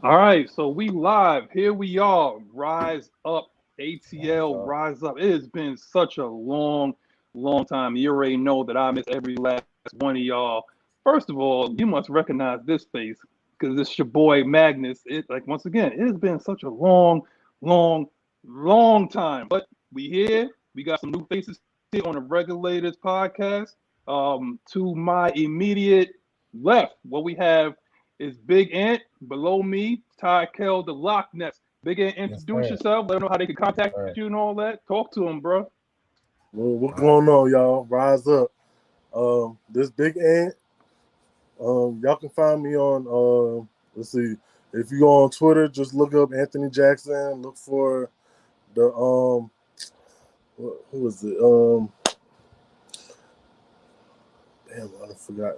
All right, so we live. Here we are. Rise up, ATL, So, rise up. It has been such a long time. You already know that I miss every last one of y'all. First of all, you must recognize this face because it's your boy Magnus. Once again, it has been such a long, long time. But we here. We got some new faces here on the Regulators podcast. To my immediate left, what we have is Big Ant. Below me, Ty Kel, the Loch Ness. Big Ant, yes, introduce sir. yourself. Let them know how they can contact Sir. you and all that. Talk to them, bro. Well, what All right. going on, y'all? Rise up. This Big Ant. Y'all can find me on. Let's see. If you go on Twitter, just look up Anthony Jackson. Look for the who is it? Damn, I forgot.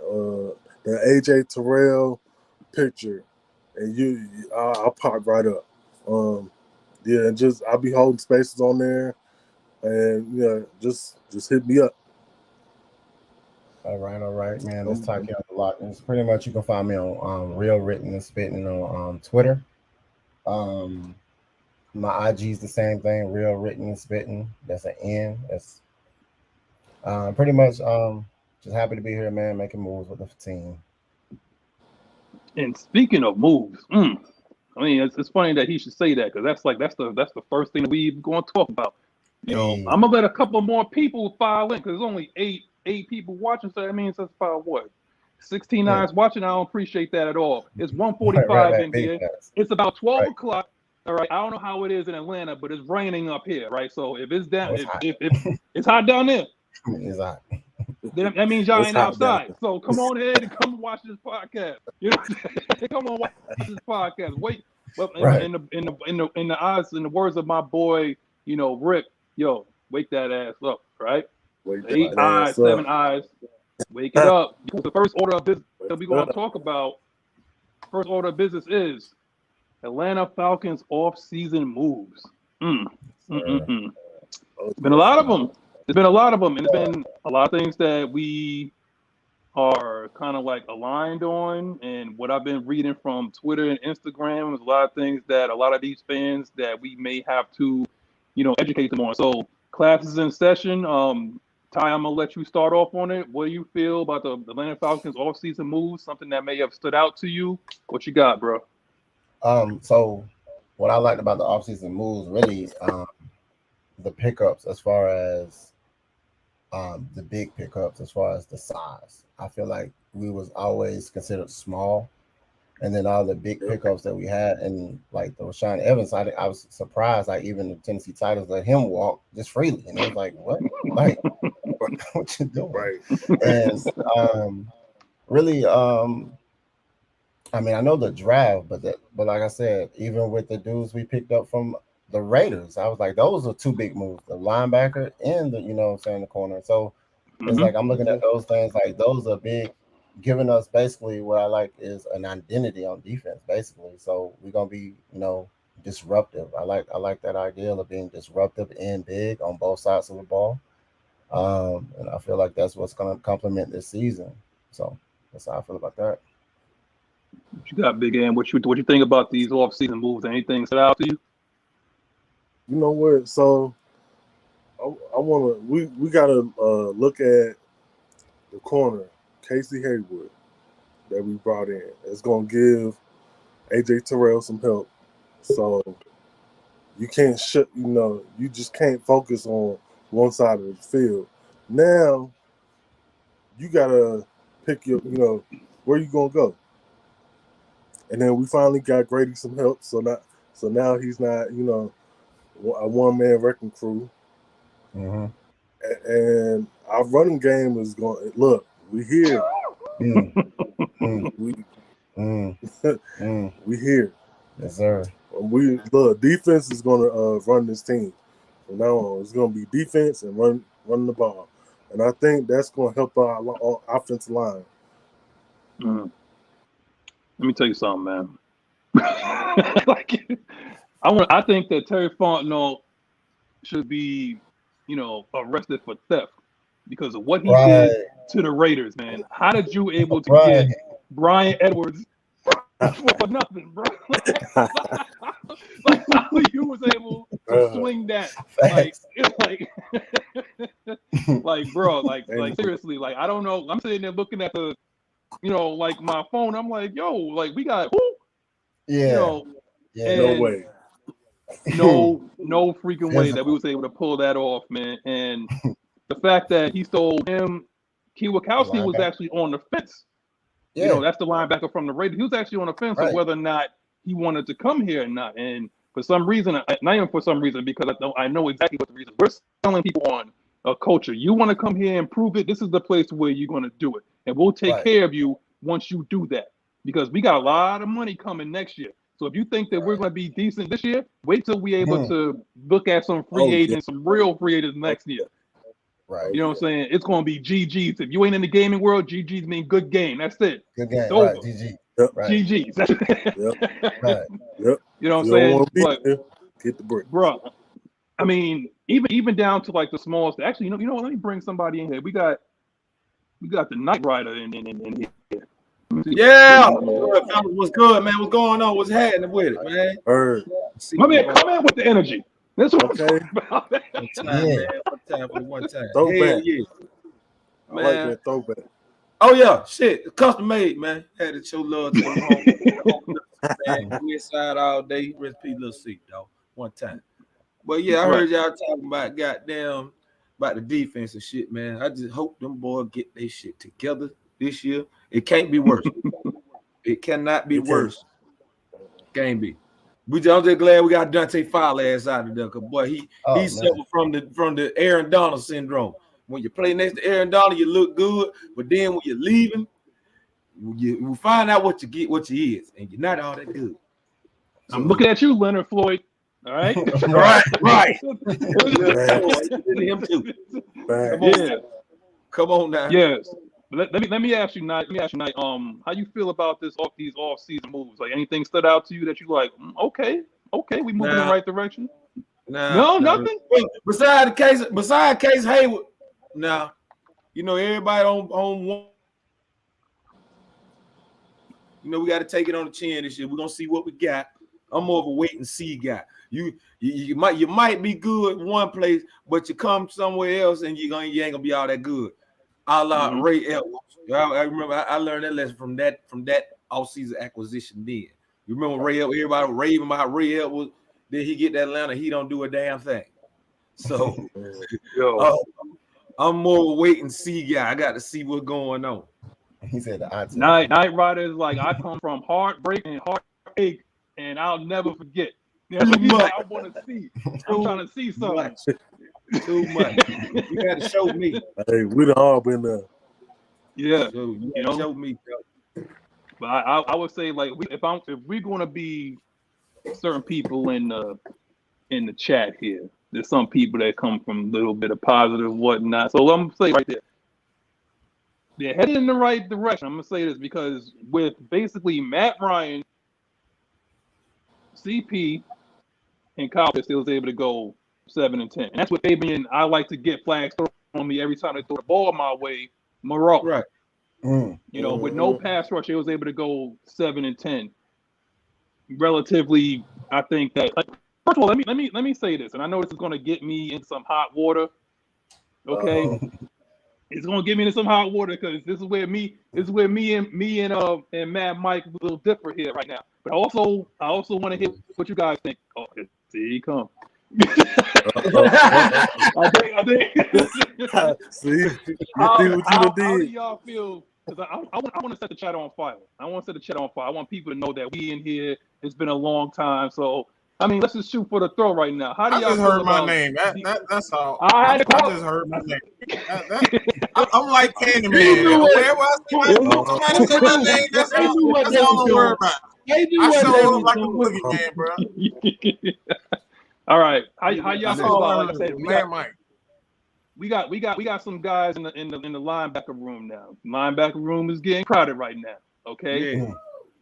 The AJ Terrell picture, and I'll pop right up. Um, yeah, and just I'll be holding spaces on there, and just hit me up. All right, man. Let's talk Um, here a lot. It's pretty much you can find me on Real Written and Spitting on Twitter. Um, my IG is the same thing, Real Written and Spitting. That's an N. That's pretty much just happy to be here, man, making moves with the team. And speaking of moves, I mean, it's funny that he should say that because that's the first thing that we going to talk about. Hey, I'm gonna let a couple more people file in because there's only eight people watching, so that means that's about what 16 yeah, eyes watching. I don't appreciate that at all. It's right, 1:45 right, in big here. facts. It's about 12 Right. o'clock. All right. I don't know how it is in Atlanta, but it's raining up here, right? So if it's down, Oh, it's hot. if it's hot down there, It's hot. then that means y'all it's ain't hot down outside. So come on ahead and come watch this podcast. You know, come on watch this podcast. Wait, well, Right. in the eyes, in the words of my boy, Rick, yo, wake that ass up, right? Wake Eight that eyes, ass seven up. eyes, wake it up. Because the first order of business Wake that we're it gonna up. talk about, first order of business is Atlanta Falcons off-season moves. Mm, mm, mm, Sir. mm. Oh, Been a lot of them. There's been a lot of them, and there's been a lot of things that we are kind of like aligned on. And what I've been reading from Twitter and Instagram is a lot of things that a lot of these fans that we may have to, educate them on. So classes in session. Ty, I'm gonna let you start off on it. What do you feel about the Atlanta Falcons off-season moves? Something that may have stood out to you? What you got, bro? So what I liked about the offseason moves really the pickups as far as the big pickups as far as the size. I feel like we was always considered small, and then all the big yep. pickups that we had, and like the Rashawn Evans, I was surprised. Like even the Tennessee Titans let him walk just freely, and it was like, what? Like what you doing? Right. And really, I mean, I know the draft, but like I said, even with the dudes we picked up from the Raiders, I was like, those are two big moves: the linebacker and the what I'm saying the corner. So it's Hmm. like I'm looking at those things like those are big, giving us basically what I like is an identity on defense, basically. So we're gonna be disruptive. I like that ideal of being disruptive and big on both sides of the ball. And I feel like that's what's gonna complement this season. So that's how I feel about that. What you got, Big Ant? What you think about these off-season moves? Anything stood out to you? You know what? So I want to. We gotta look at the corner, Casey Haywood, that we brought in. It's gonna give AJ Terrell some help. So you can't shut. You just can't focus on one side of the field. Now you gotta pick your. Where you gonna go. And then we finally got Grady some help. So now he's not. A one man wrecking crew. Mm-hmm. And our running game is going. Look, we here. Mm, mm, We mm, mm. we here. Yes, sir. We look. Defense is going to run this team from now on. It's going to be defense and running the ball, and I think that's going to help our offensive line. Mm. Let me tell you something, man. like, I think that Terry Fontenot should be, arrested for theft because of what he did Right, to the Raiders, man. How did you able to right. get Brian Edwards for nothing, bro. Like how you was able to swing that, like, bro, like seriously, like I don't know. I'm sitting there looking at the, like my phone. I'm like, yo, like we got who? Yeah. No way. No freaking way that we was able to pull that off, man. And the fact that he stole him, Kiwakowski was actually on the fence. Yeah. That's the linebacker from the Raiders. He was actually on the fence of whether or not he wanted to come here or not. And for some reason, not even for some reason, because I know exactly what the reason. We're selling people on a culture. You want to come here and prove it, this is the place where you're going to do it. And we'll take care of you once you do that. Because we got a lot of money coming next year. So if you think that we're going to be decent this year, wait till we're able to look at some free agents, some real free agents next year. Right. You know what I'm saying? It's going to be GGs. If you ain't in the gaming world, GGs mean good game. That's it. Good game. It's right. over. GG. Yep. Right. GGs. Yep. Right. Yep. You know what I'm saying? But get the break. Bro, I mean, even down to like the smallest. Actually, you know what? Let me bring somebody in here. We got the Knight Rider in here. Yeah. What's good, man? What's going on? What's happening with it, man? Come in with the energy. That's what I'm talking about. One time, man. One time. Throwback. Yeah. I like that throwback. Oh yeah, shit, custom made, man. Had to show love to the home. Man, we inside all day. Recipe little seat, dog. One time. But yeah, I heard y'all talking about goddamn about the defense and shit, man. I just hope them boys get their shit together this year. It can't be worse. It cannot be worse. Can't be. I'm just glad we got Dante Fowler ass out of there, cause boy, he suffered from the Aaron Donald syndrome. When you play next to Aaron Donald, you look good, but then when you're leaving, you find out what you get, what you is, and you're not all that good. So, I'm looking at you, Leonard Floyd. All right, right. Him too. Come on now. Yes. Let me ask you, Knight. How you feel about these off-season moves? Like anything stood out to you that you like? Okay, we moving in the right direction. No, nothing. Besides Case Hayward. Now, everybody on one. We got to take it on the chin this year. We're gonna see what we got. I'm more of a wait and see guy. You might be good in one place, but you come somewhere else and you ain't gonna be all that good. A la Ray Edwards. I remember I learned that lesson from that off-season acquisition. Then you remember Ray Edwards? Everybody raving about Ray Edwards. Then he get to Atlanta, he don't do a damn thing. So I'm more of a wait and see guy. I got to see what's going on. He said the odds. Knight Rider is like, I come from heartbreak and heartache, and I'll never forget. I want to see. I'm trying to see something. Too much. You got to show me. Hey, we done all been there. Yeah, so you show me. But I would say, like, if we're gonna be certain people in the chat here, there's some people that come from a little bit of positive whatnot. So I'm gonna say right there, they're headed in the right direction. I'm gonna say this because with basically Matt Ryan, CP, and Kyle still was able to go 7-10. And that's what Fabian, I like to get flags thrown on me every time they throw the ball my way. Moreau. Right. With no pass rush, they was able to go 7-10. Relatively, I think that first of all, let me say this, and I know this is gonna get me in some hot water. Okay. It's gonna get me into some hot water because this is where me and Mad Mike a little different here right now. But I also want to hear what you guys think. Oh, here he come. I think. See how what do you did. y'all feel? Because I want to set the chat on fire. I want people to know that we in here. It's been a long time. So I mean, let's just shoot for the throw right now. How do y'all just feel heard my about name. That's all. I just heard my name. I'm like Candyman. Wherever I see somebody say my name, that's all I'm worried about. I show up like a boogeyman, bro. All right, how y'all feel about? Like I said, we got some guys in the linebacker room now. Linebacker room is getting crowded right now. Okay,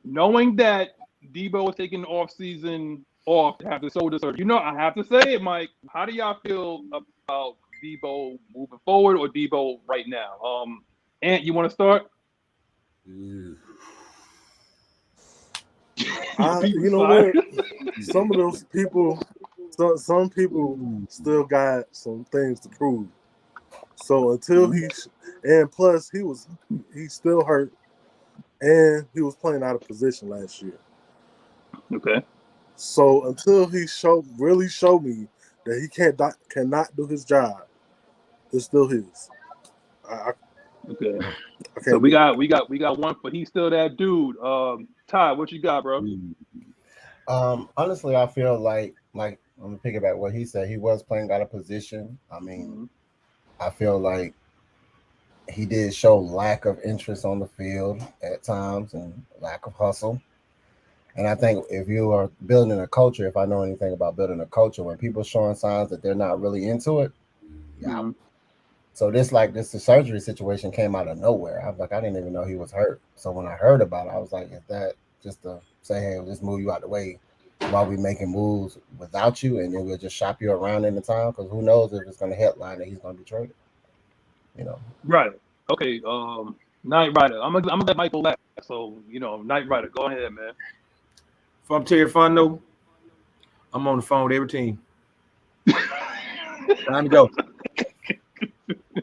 knowing that Debo is taking the off season off to have the shoulder surgery. I have to say it, Mike. How do y'all feel about Debo moving forward or Debo right now? Ant, you want to start? You know what? Some of those people, some people still got some things to prove. So until and plus he's still hurt, and he was playing out of position last year. Okay. So until he really show me that he cannot do his job, it's still his. Okay. So we got one, but he's still that dude. Ty, what you got, bro? Honestly, I feel like I'm gonna piggyback what he said. He was playing out of position. I mean, I feel like he did show lack of interest on the field at times and lack of hustle. And I think if you are building a culture, if I know anything about building a culture, when people showing signs that they're not really into it, yeah. So the surgery situation came out of nowhere. I was like, I didn't even know he was hurt. So when I heard about it, I was like, is that just to say, hey, we'll just move you out the way while we making moves without you, and then we'll just shop you around in the time? Because who knows if it's going to headline that he's going to be traded. You know. Right. Okay. Knight Rider. I'm gonna let Michael laugh. So Knight Rider, go ahead, man. If I'm Terry Fondo, I'm on the phone with every team. Time to go.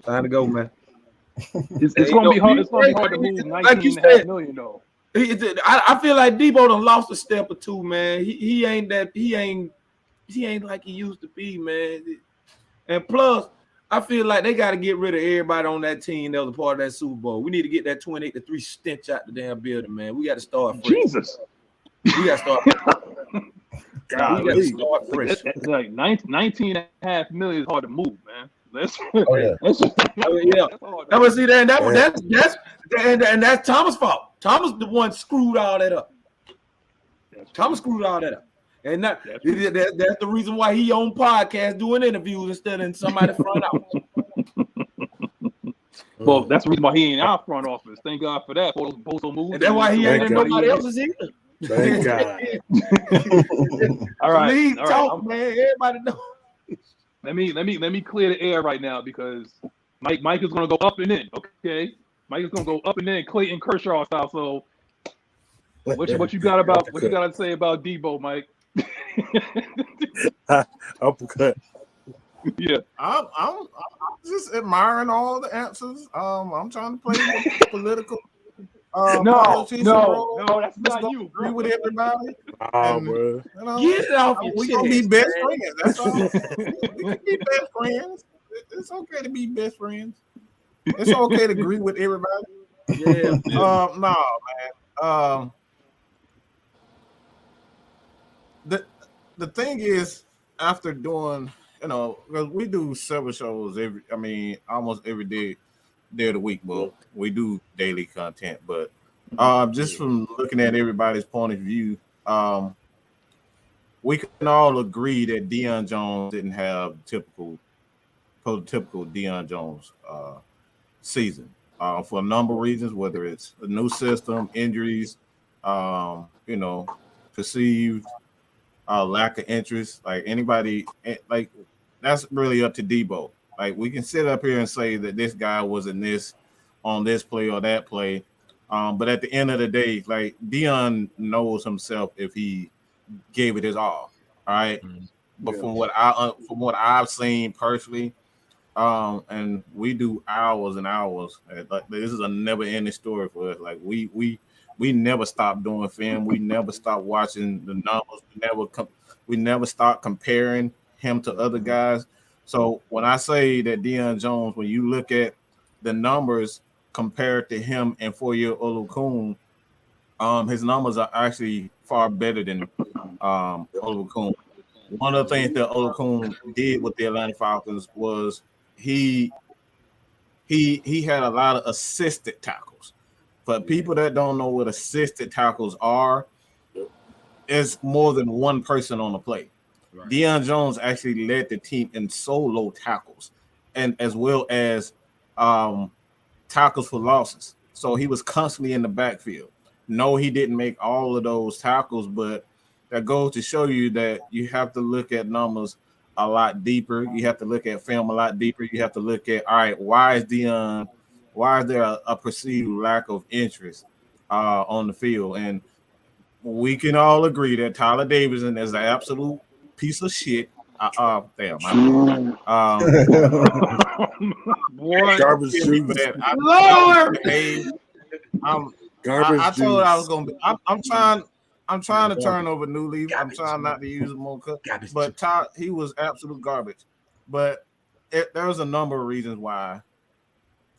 Time to go, man. It's gonna be hard. It's gonna be hard to move $19.5 million though. I feel like Debo done lost a step or two, man. He ain't like he used to be, man. And plus, I feel like they got to get rid of everybody on that team that was a part of that Super Bowl. We need to get that 28-3 stench out the damn building, man. We got to start fresh. Jesus. We got to start fresh. God, we got to start fresh. It's like $19.5 million is hard to move, man. Yeah. I would see that. And that's Thomas' fault. Thomas the one screwed all that up. Thomas screwed all that up. And that's the reason why he on podcast doing interviews instead of somebody front office. Well, that's the reason why he ain't our front office. Thank God for that. Both moves. And that's why he ain't in nobody else's either. Thank God. All right. League talk, man. Everybody know. Let me clear the air right now because Mike is gonna go up and in. Okay, Mike is gonna go up and in, Clayton Kershaw style. So, what you got to say about Debo, Mike? Uppercut. Yeah, I'm just admiring all the answers. I'm trying to play the political. No, that's not you. Agree with everybody. Bro. Get it off your We chest, gonna be best man. friends. That's all. We can be best friends. It's okay to be best friends. It's okay to agree with everybody. Yeah. No, man. The thing is, after doing, because we do several shows almost every day of the week, but we do daily content. But just from looking at everybody's point of view, we can all agree that Deion Jones didn't have typical Deion Jones season for a number of reasons, whether it's a new system, injuries, perceived lack of interest. Like anybody, like that's really up to Debo. Like we can sit up here and say that this guy wasn't this on this play or that play, but at the end of the day, like Deion knows himself if he gave it his all. All right, but from what I've seen personally, and we do hours and hours. Like this is a never-ending story for us. Like we never stop doing film. We never stop watching the numbers. We never stop comparing him to other guys. So when I say that Deion Jones, when you look at the numbers compared to him and 4-year Olukun, his numbers are actually far better than Olukun. One of the things that Olukun did with the Atlanta Falcons was he had a lot of assisted tackles. For people that don't know what assisted tackles are, it's more than one person on the play. Right. Deion Jones actually led the team in solo tackles and as well as tackles for losses. So he was constantly in the backfield. No, he didn't make all of those tackles, but that goes to show you that you have to look at numbers a lot deeper. You have to look at film a lot deeper. You have to look at, all right, why is there a perceived lack of interest on the field? And we can all agree that Tyler Davidson is an absolute piece of shit. Damn. Boy, Garbage juice. Lord. I Garbage told her I was juice. gonna be. I'm trying to turn over new leaf. I'm trying not to use more cut. But he was absolute garbage. But there was a number of reasons why,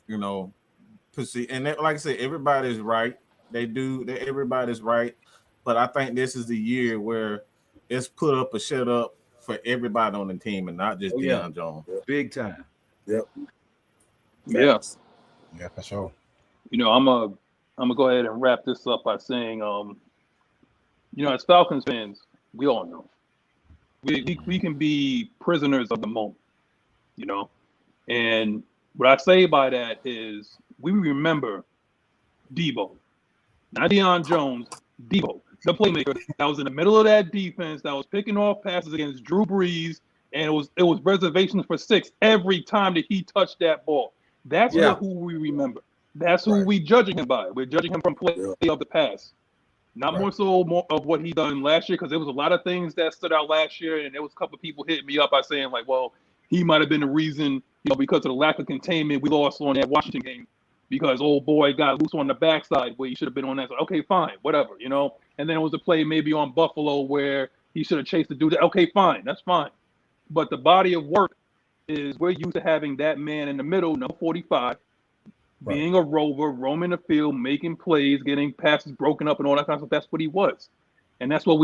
you know, and like I said, everybody's right. Everybody's right. But I think this is the year where it's put up or shut up for everybody on the team and not just Deion Jones. Big time. Yep. yeah. Yeah, for sure. You know, I'm gonna go ahead and wrap this up by saying, you know, as Falcons fans, we all know we can be prisoners of the moment, you know. And what I say by that is we remember Debo, not Deion Jones, Debo, the playmaker that was in the middle of that defense that was picking off passes against Drew Brees, and it was reservations for 6 every time that he touched that ball. That's who we remember. That's who we judging him by. We're judging him from play of the past, not more of what he done last year, because there was a lot of things that stood out last year, and there was a couple of people hitting me up by saying like, well, he might have been the reason, you know, because of the lack of containment we lost on that Washington game, because old boy got loose on the backside where he should have been on that side. Okay, fine, whatever, you know. And then it was a play maybe on Buffalo where he should have chased the dude. Okay, fine, that's fine. But the body of work is we're used to having that man in the middle, number 45, being a rover, roaming the field, making plays, getting passes broken up and all that kind of stuff. That's what he was. And that's what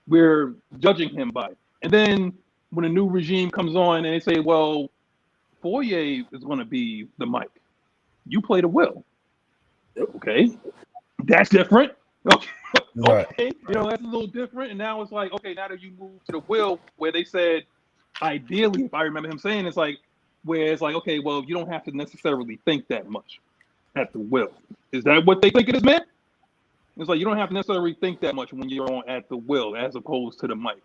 we're judging him by. And then when a new regime comes on and they say, well, Foyer is going to be the Mike. You play the Will. Okay. That's different. Okay. Okay. You know, that's a little different. And now it's like, okay, now that you move to the Will, where they said, ideally, if I remember him saying, it's like, where it's like, okay, well, you don't have to necessarily think that much at the Will. Is that what they think it is, man? It's like you don't have to necessarily think that much when you're on at the Will as opposed to the Mike.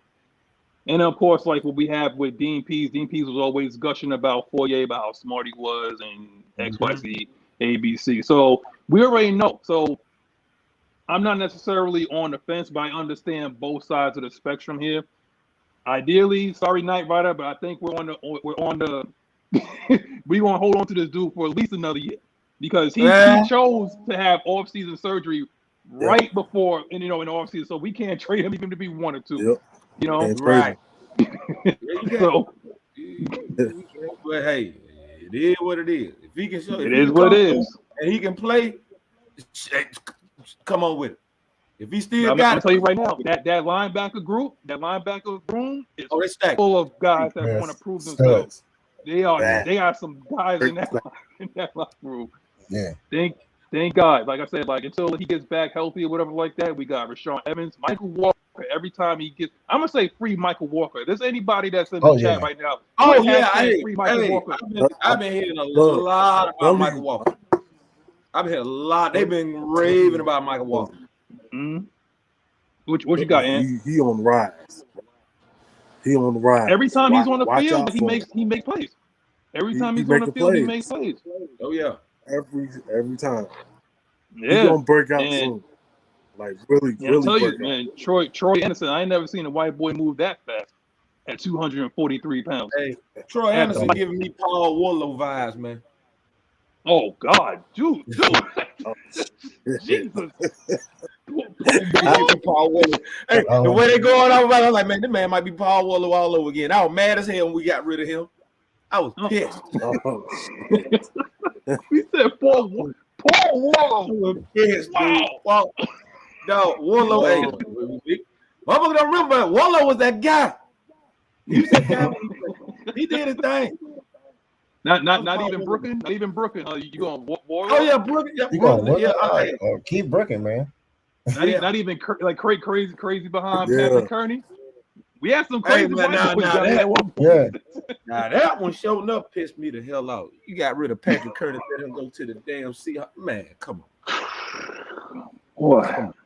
And of course, like what we have with Dean Pease was always gushing about Foyer, about how smart he was and X, Y, Z, A, B, C. So we already know. So I'm not necessarily on the fence, but I understand both sides of the spectrum here. Ideally, sorry, Knight Rider, but I think we're on the we want to hold on to this dude for at least another year, because he chose to have off-season surgery right before, and you know, in the off-season, so we can't trade him even if we wanted to. You know, right? So, but hey, it is what it is. If he can show, it is what it is, and he can play, come on with it. If he still I'm got it, tell you right now, that linebacker group, that linebacker room is full of guys that want to prove themselves. They are some guys in that locker room. Yeah. Thank God. Like I said, like until he gets back healthy or whatever like that, we got Rashawn Evans, Michael Walker. Every time he gets, I'm gonna say free Michael Walker. If there's anybody that's in the chat right now. Free Michael Walker. I've been hearing a lot about Michael Walker. I've been hearing a lot. They've been raving about Michael Walker. Mm-hmm. What you got, Ant? He on the rise. He on the rise. Every time he's on the field, he makes plays. Every time he's on the field, he makes plays. Oh yeah. Every time. Yeah. He's gonna break out soon. Like really I'll tell break you, man, Troy Anderson, I ain't never seen a white boy move that fast at 243 pounds. Hey, Troy Anderson giving me Paul Warlow vibes, man. Oh God, dude. Jesus. Paul Warlow. Hey, the way they going on, I was like, man, this man might be Paul Warlow all over again. I was mad as hell when we got rid of him. I was pissed. We said Paul Warlow. I was pissed, dude. Wow. No, Warlow. Hey, motherfucker don't remember. Warlow was that guy. He was that guy. He did his thing. Not even Brooklyn. Not even Brooklyn. You going Warlow? Oh yeah, Brooklyn. Yeah, Brooklyn. Yeah, keep Brooklyn, man. Not even like crazy behind Patrick Kearney. We had some crazy Now that one showing up pissed me the hell out. You got rid of Patrick Kearney, let him go to the damn Seahawks. Man, come on. What?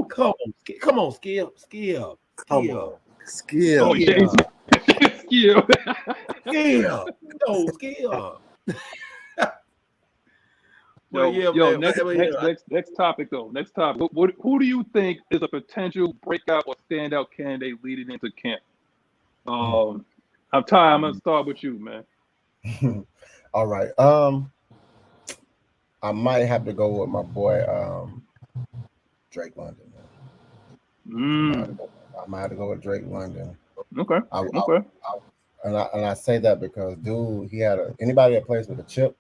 Come on, skill. Skill. Well, Next topic though. Next topic. Who do you think is a potential breakout or standout candidate leading into camp? I'm Ty. I'm gonna start with you, man. All right. I might have to go with my boy Drake London. I might have to go with Drake London. Okay. And I say that because, dude, he had anybody that plays with a chip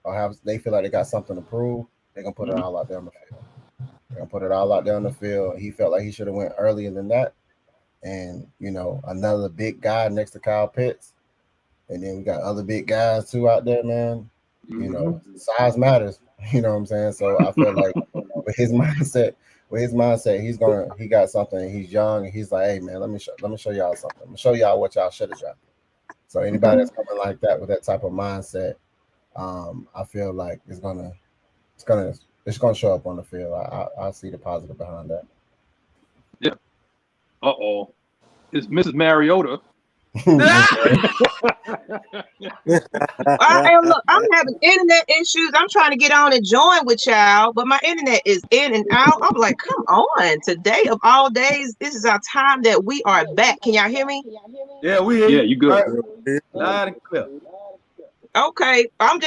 or they feel like they got something to prove, they're gonna put it all out there on the field. They're gonna put it all out there on the field. He felt like he should have went earlier than that. And another big guy next to Kyle Pitts. And then we got other big guys too out there, man. Size matters. You know what I'm saying? So I feel like with his mindset, he got something. He's young, and he's like, hey man, let me show y'all something. I'm gonna show y'all what y'all should have drafted. So anybody that's coming like that with that type of mindset, I feel like it's gonna show up on the field. I see the positive behind that. Yeah. It's Mrs. Mariota. Look, I'm having internet issues. I'm trying to get on and join with y'all, but my internet is in and out. I'm like, come on. Today of all days, this is our time that we are back. Can y'all hear me? Yeah, we hear you. Yeah, you good. Right. Loud and clear. Okay. I'm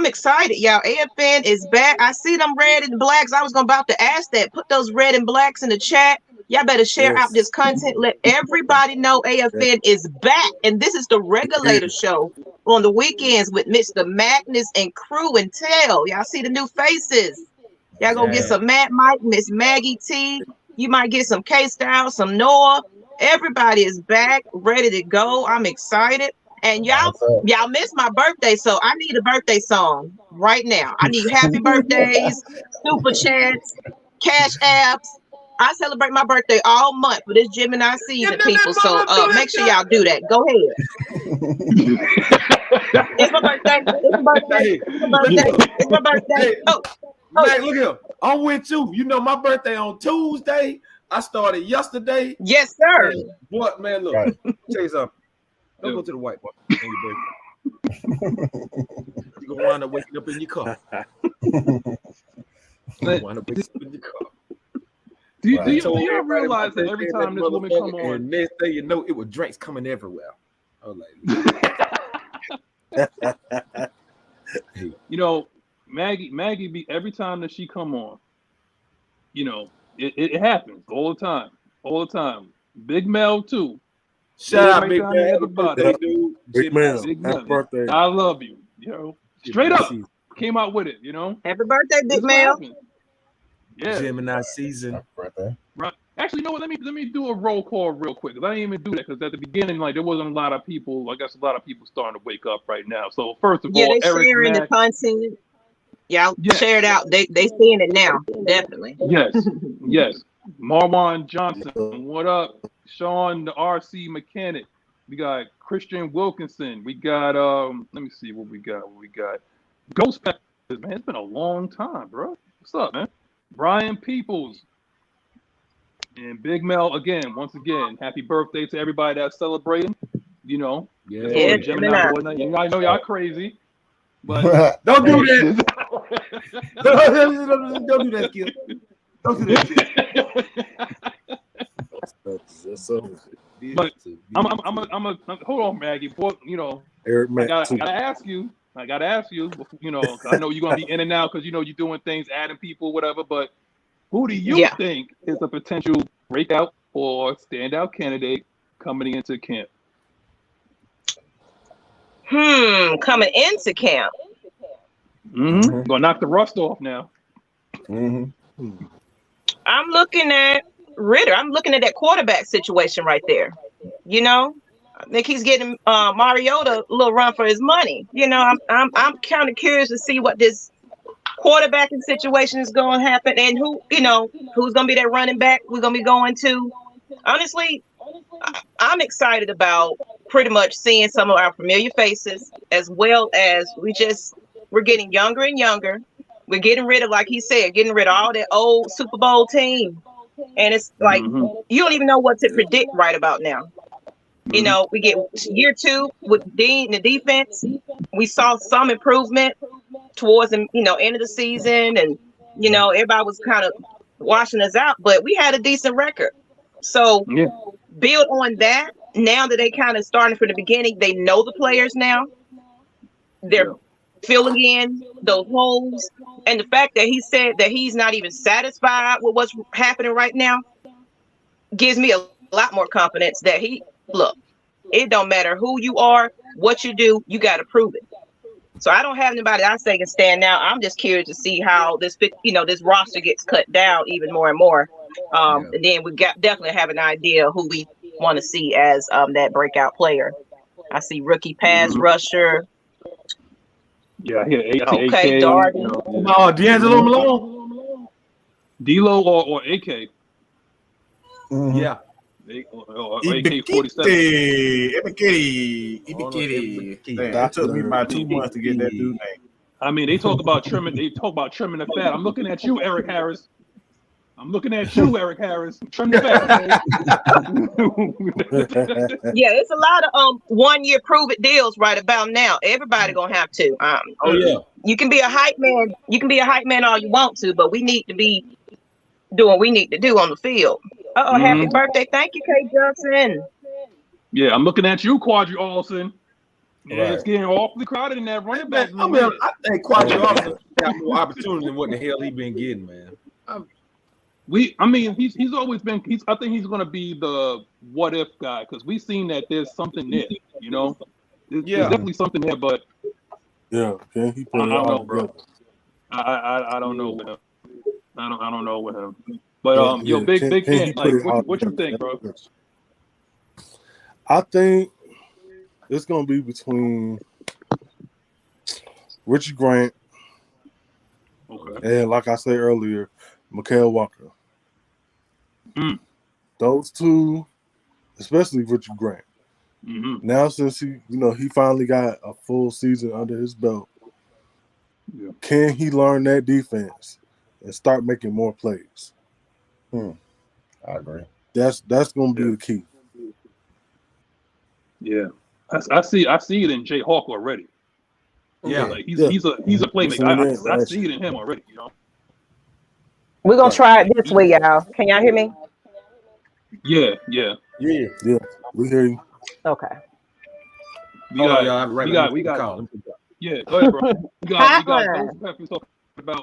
excited, y'all. AFN is back. I see them red and blacks. I was about to ask that. Put those red and blacks in the chat. Y'all better share out this content. Let everybody know AFN is back. And this is the Regulators show on the weekends with Mr. Magnus and crew and Tail. Y'all see the new faces. Y'all gonna get some Matt Mike, Miss Maggie T. You might get some K-Style, some Noah. Everybody is back, ready to go. I'm excited. And y'all missed my birthday, so I need a birthday song right now. I need happy birthdays, super chats, cash apps. I celebrate my birthday all month for this Gemini season, people. So make sure y'all do that. Go ahead. It's my birthday. It's my birthday. Oh. Hey, look here. I'm with you. My birthday on Tuesday. I started yesterday. Yes, sir. What, man? Look, right. Tell you something. Don't go to the white boy. You're gonna wind up waking up in your car. Do you realize that every time this woman come on, and next thing you know, it was drinks coming everywhere. I was like, Maggie be every time that she come on, it happens all the time. Big Mel too. Shout out, Big Mel. Happy birthday, dude. Big Mel. Happy birthday. I love you. Straight up came out with it. Happy birthday, Big Mel. Yeah. Gemini season. Right. Actually, you know what? Let me do a roll call real quick, because I didn't even do that, because at the beginning, there wasn't a lot of people. I guess a lot of people starting to wake up right now. So first of all, they're sharing the content. Y'all share it out. They seeing it now. Definitely. Yes. Marwan Johnson, what up? Sean, the RC mechanic. We got Christian Wilkinson. We got let me see what we got. Ghost Peppers, man. It's been a long time, bro. What's up, man? Brian Peoples and Big Mel again. Once again, happy birthday to everybody that's celebrating. Yeah, Gemini. I know y'all crazy, but don't do that. Don't do that, kid. Don't do that, kid. But I'm hold on, Maggie. Boy, I gotta ask you. I know you're gonna be in and out because you're doing things, adding people, whatever. But who do you think is a potential breakout or standout candidate coming into camp? Coming into camp. Gonna knock the rust off now. I'm looking at Ritter. I'm looking at that quarterback situation right there. I think he's getting Mariota a little run for his money. I'm kind of curious to see what this quarterbacking situation is going to happen, and who's going to be that running back we're going to be going to. Honestly, I'm excited about pretty much seeing some of our familiar faces, as well as we're getting younger and younger. We're getting rid of, like he said, all that old Super Bowl team. And it's like, you don't even know what to predict right about now. We get year 2 with Dean and the defense. We saw some improvement. towards the end of the season, and everybody was kind of washing us out, but we had a decent record. So build on that. Now that they kind of starting from the beginning, they know the players now. They're filling in those holes, and the fact that he said that he's not even satisfied with what's happening right now gives me a lot more confidence that it don't matter who you are, what you do, you got to prove it. So I don't have anybody I say can stand now. I'm just curious to see how this roster gets cut down even more and more. And then we definitely have an idea who we want to see as that breakout player. I see rookie pass rusher. Yeah, I hear AK. Okay, Darden. D'Angelo Malone. D-Lo or AK. Yeah. Or AK-47. That took me about 2 months to get that dude name. I mean, they talk about trimming the fat. I'm looking at you, Eric Harris. Trim the fat. Yeah, it's a lot of 1 year prove it deals right about now. Everybody gonna have to. You can be a hype man. You can be a hype man all you want to, but we need to be doing what we need to do on the field. Happy birthday. Thank you, Kay Johnson. Yeah, I'm looking at you, Quadri Olsen. Yeah, it's getting awfully crowded in that running back. I think Quadri Olsen got more opportunity than what the hell he been getting, man. He's always been. I think he's going to be the what if guy because we've seen that there's something there. There's definitely something there, but can he put I it don't know, all bro. together? I don't know with him. I don't know with him. But big fan. Like, what you think, bro? I think it's gonna be between Richard Grant and, like I said earlier, Mikael Walker. Those two, especially Richard Grant. Now, since he finally got a full season under his belt, can he learn that defense and start making more plays? I agree. That's going to be the key. Yeah, I see it in Jay Hawk already. Yeah, like he's a playmaker. I see it in him already. We're gonna try it this way, y'all. Can y'all hear me? Yeah. We hear you. Okay. We got. Yeah, go ahead, bro. We got those talking about.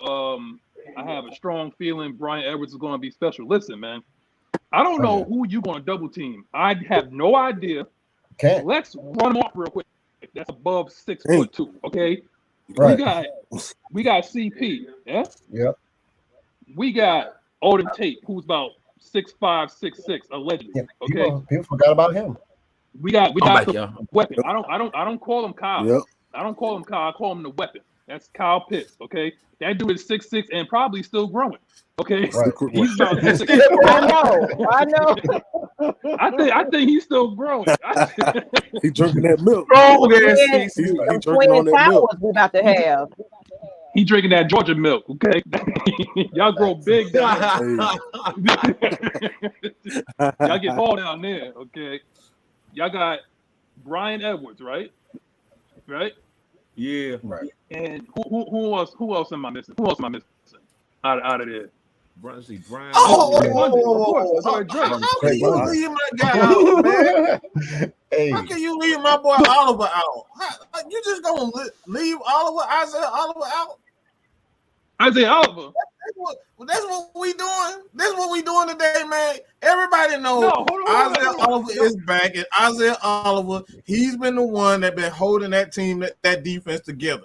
I have a strong feeling Brian Edwards is going to be special. Listen, man, I don't know who you're going to double team. I have no idea. Let's run them off real quick. That's above 6'2". Okay. Right. We got CP. Yeah. Yep. We got Odin Tate, who's about 6'5", 6'6", allegedly. Yeah, Okay. People forgot about him. We got the weapon. I don't call him Kyle. Yep. I don't call him Kyle. I call him the weapon. That's Kyle Pitts. Okay. That dude is 6'6" and probably still growing. Okay. Right. He's about 6'6". I know. I think he's still growing. He drinking that milk. He drinking on that milk. We about to have. He drinking that Georgia milk, okay? Y'all grow big down there. Y'all get tall down there, okay? Y'all got Brian Edwards, right? Right? Yeah. Right. And who else am I missing? Who else am I missing out of there? Brian. How can you leave my guy out, man? How can you leave my boy Oliver out? You just gonna leave Isaiah Oliver out? Isaiah Oliver. That's what we doing. That's what we doing today, man. Everybody knows Isaiah Oliver is back, and Isaiah Oliver, he's been the one that been holding that team, that defense together.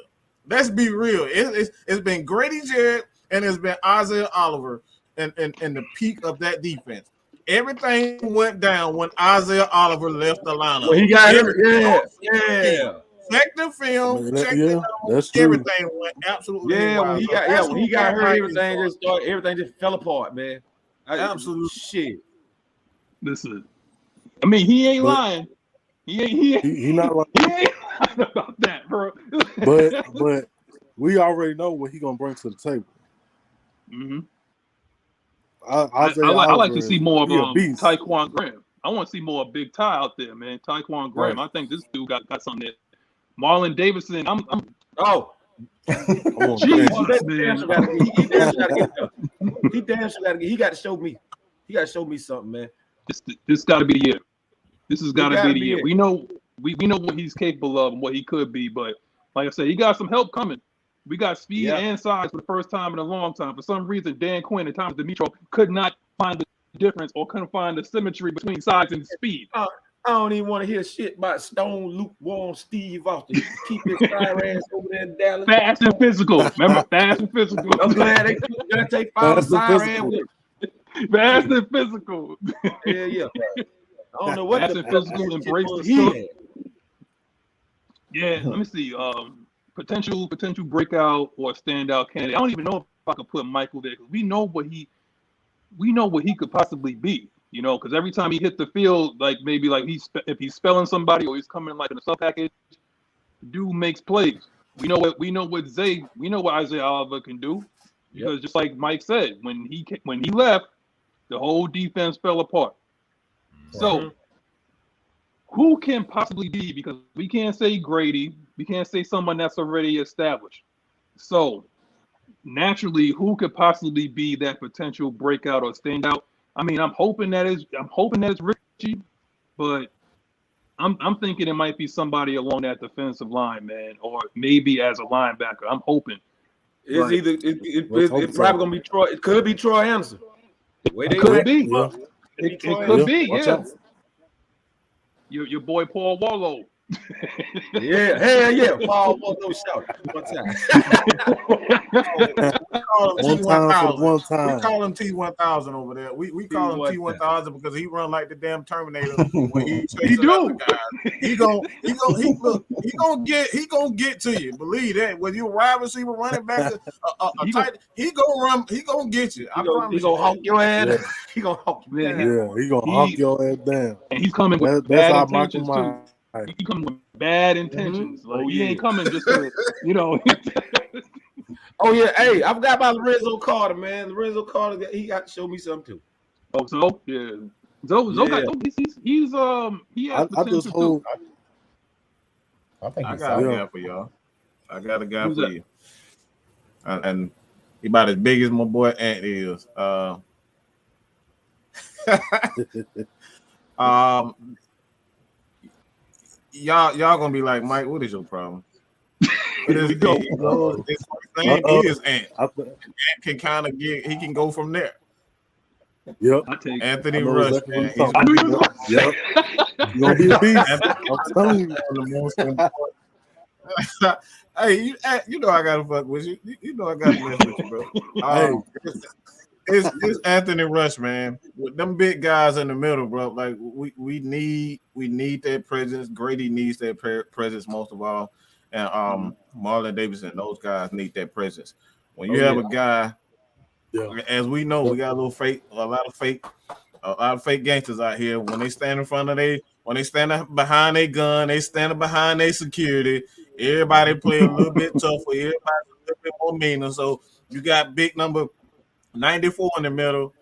Let's be real. It's been Grady Jarrett and it's been Isaiah Oliver and the peak of that defense. Everything went down when Isaiah Oliver left the lineup. Well, he got yeah. Check the film. That's true. Everything went absolutely. When he got hurt, everything just fell apart, man. Absolute shit. Listen, I mean, he ain't lying. He not lying. He ain't lying about that, bro. but we already know what he gonna bring to the table. Mm-hmm. I like to see more of Taquan Graham. I want to see more of Big Ty out there, man. Taquan Graham. Right. I think this dude got something there. Marlon Davidson. He damn sure gotta get. He got to show me. He got to show me something, man. This got to be the year. This has got to be the year. We know what he's capable of and what he could be, but like I said, he got some help coming. We got speed and size for the first time in a long time. For some reason, Dan Quinn and Thomas Dimitro could not find the difference or couldn't find the symmetry between size and speed. I don't even want to hear shit about Stone lukewarm Steve Austin. Keep his fire ass over there in Dallas. Fast and physical. Remember, fast and physical. I'm glad they gonna take fast and with him. Fast and physical. Yeah. I don't know what fast the and physical embrace the stuff. Yeah, let me see. Potential breakout or standout candidate. I don't even know if I could put Michael there because we know what he could possibly be. You know, because every time he hit the field, like maybe like if he's spelling somebody or he's coming like in a sub package, dude makes plays. We know what Isaiah Oliver can do because just like Mike said, when he left, the whole defense fell apart. So who can possibly be? Because we can't say Grady, we can't say someone that's already established. So naturally, who could possibly be that potential breakout or standout? I mean, I'm hoping that it's Richie, but I'm thinking it might be somebody along that defensive line, man, or maybe as a linebacker. I'm hoping. It's probably gonna be Troy. It could be Troy Anderson. It could be. It could be. Yeah. Your boy Paul Wallow. Yeah, hell yeah. Paul Wallow shout one time. One time. We call him T1000 over there. We call him T1000 because he run like the damn Terminator when he do. He gonna get to you. Believe that. When you a wide receiver running back, he gonna get you. I promise. He gonna hawk your ass. He gonna hawk you. Yeah, he gonna hawk your ass down. And he's coming with bad intentions too. He coming with bad intentions. Like he ain't coming just to, you know. Oh yeah, hey, I forgot about Lorenzo Carter, man. Lorenzo Carter, he got to show me something too. Oh, so yeah, he has potential too. I got a guy for y'all. I got a guy for you, and he about as big as my boy Ant is. Y'all gonna be like, Mike, what is your problem? His name is Ant. Ant can kind of he can go from there. Yep. Anthony Rush. Exactly yep. You're gonna be a beast. I'm telling you. Hey, you know I gotta fuck with you. You know I gotta mess with you, bro. It's Anthony Rush, man. With them big guys in the middle, bro. Like we need that presence. Grady needs that presence most of all, and Marlon Davidson. Those guys need that presence. When you have a guy, as we know, we got a lot of fake gangsters out here. When they stand in front of when they stand behind their gun, they stand behind their security. Everybody play a little bit tougher. Everybody a little bit more meaner. So you got big number 94 in the middle.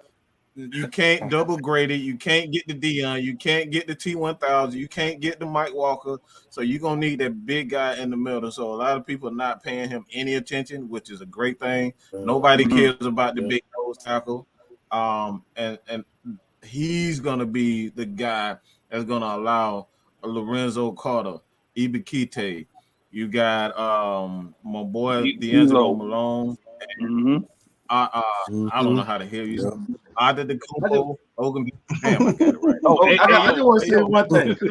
You can't double Grady. You can't get the Dion. You can't get the T1000. You can't get the Mike Walker. So you're going to need that big guy in the middle. So a lot of people are not paying him any attention, which is a great thing. Nobody cares about the big nose tackle. And he's going to be the guy that's going to allow Lorenzo Carter, Ibikite. You got my boy D'Angelo Malone. I don't know how the hell you say. I did the Kupo. Damn, I got it right. I just want to say one thing. I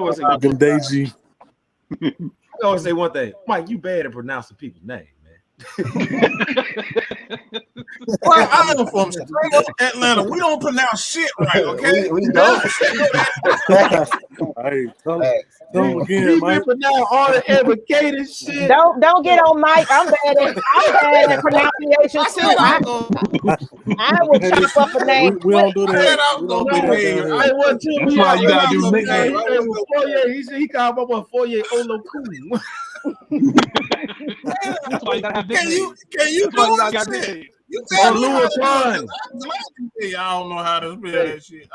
want to say one thing. Mike, you bad at pronouncing people's names, man. Well, I am from straight up Atlanta. We don't pronounce shit right, okay? We don't. Hey, tell him again, Mike. Pronounce all the advocated shit. Don't get on Mike. I'm bad at pronunciation too. I will chop up a name. We don't do that. That's why you gotta do nicknames. He called my boy Foyer Olokun. That's why you gotta have Can you do that? You tell me I don't know how to spell that shit.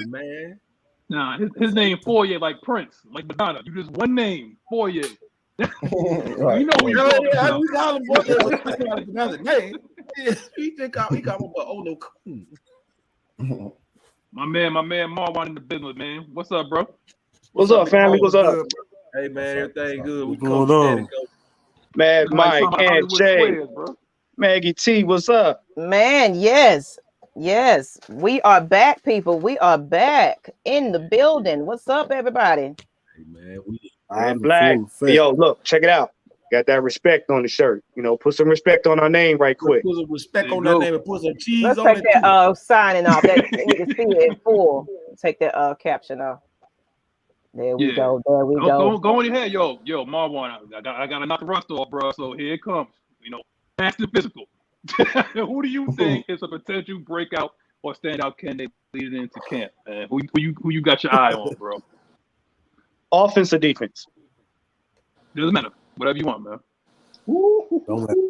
Man. Nah, his name Foyer like Prince, like Madonna. You just one name, Foyer. Right. You know we talking about. We call him boy another name. He called him Olo Coon. My man Marwan in the business, man. What's up, bro? What's up, family? What's up? Hey man, everything good. We What's going on? Mad Mike, Talking about and Hollywood Jay, Squares, bro. Maggie T, what's up? Man, yes. Yes. We are back, people. We are back in the building. What's up, everybody? Hey man, I'm Black. Yo, look, check it out. Got that respect on the shirt. You know, put some respect on our name right quick. Put some respect on that name and put some cheese Let's on take it. that signing off. That we can see it in full. Take that caption off. There we go. There we go. Go ahead, yo, Marwan. I got to knock the rust off, bro. So here it comes. You know, fast and physical. Who do you think is a potential breakout or standout candidate leading into camp? Who you got your eye on, bro? Offense or defense? Doesn't matter. Whatever you want, man.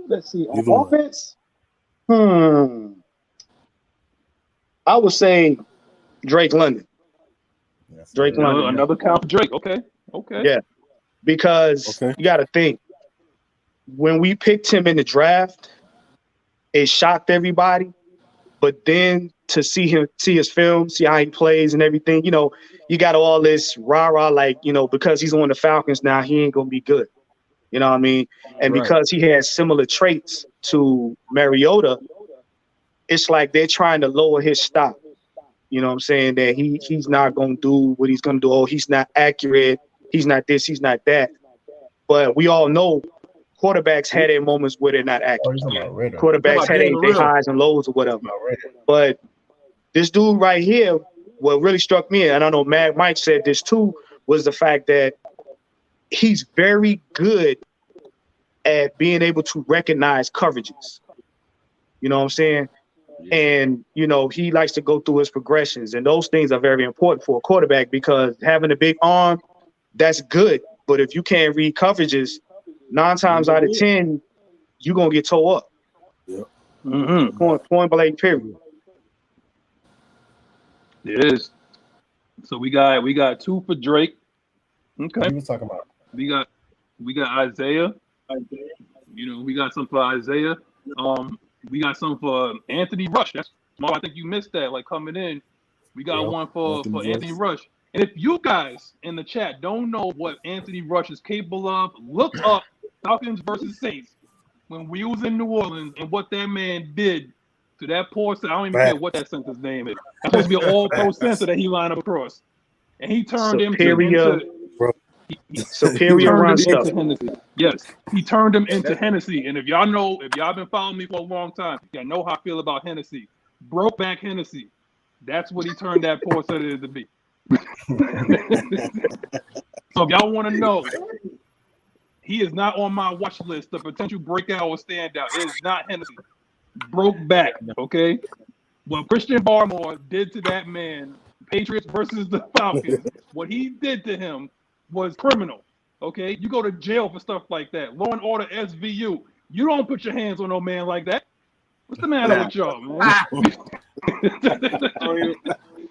Let's see. Offense? I would say Drake London. Drake London. Another count for Drake. Okay. Yeah. Because you got to think, when we picked him in the draft, it shocked everybody. But then to see his film, see how he plays and everything, you know, you got all this rah-rah, like, you know, because he's on the Falcons now, he ain't going to be good. You know what I mean? And because he has similar traits to Mariota, it's like they're trying to lower his stock. You know what I'm saying? That he's not going to do what he's going to do. Oh, he's not accurate. He's not this. He's not that. But we all know quarterbacks had their moments where they're not accurate. Quarterbacks had their highs and lows or whatever. But this dude right here, what really struck me, and I know Mike said this too, was the fact that he's very good at being able to recognize coverages. You know what I'm saying? And, you know, he likes to go through his progressions. And those things are very important for a quarterback because having a big arm, that's good. But if you can't read coverages, 9 times out of 10, you're going to get tore up. Point blank, period. It is. So we got 2 for Drake. Okay. What you was talking about? We got Isaiah. You know, we got some for Isaiah. We got some for Anthony Rush. That's smart. I think you missed that. Like coming in, we got one for Anthony Rush. And if you guys in the chat don't know what Anthony Rush is capable of, look up Falcons versus Saints when we was in New Orleans and what that man did to that poor center. I don't even care what that center's name is. That's supposed to be an all-pro center that he lined up across. And he turned him into superior run stuff. Yes, he turned him into Hennessy. And if y'all been following me for a long time, y'all know how I feel about Hennessy. Broke back Hennessy. That's what he turned that poor center to be. So if y'all want to know, he is not on my watch list. The potential breakout or standout. It is not Hennessy. Broke back. Okay. What Christian Barmore did to that man, Patriots versus the Falcons, what he did to him was criminal. Okay, you go to jail for stuff like that. Law and Order SVU. You don't put your hands on no man like that. What's the matter with y'all, man?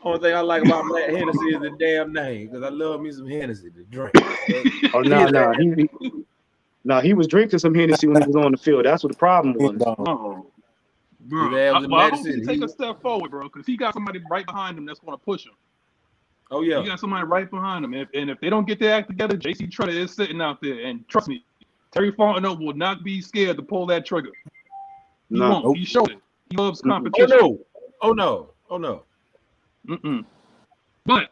Only thing I like about Black Hennessy is the damn name, because I love me some Hennessy to drink. He was drinking some Hennessy when he was on the field. That's what the problem was. Bro, I hope he take a step forward, bro, because he got somebody right behind him that's going to push him. Oh, yeah. You got somebody right behind him. And if they don't get their act together, J.C. Tretter is sitting out there. And trust me, Terry Fontenot will not be scared to pull that trigger. He won't. Nope. He showed it. He loves competition. Oh, no. But we're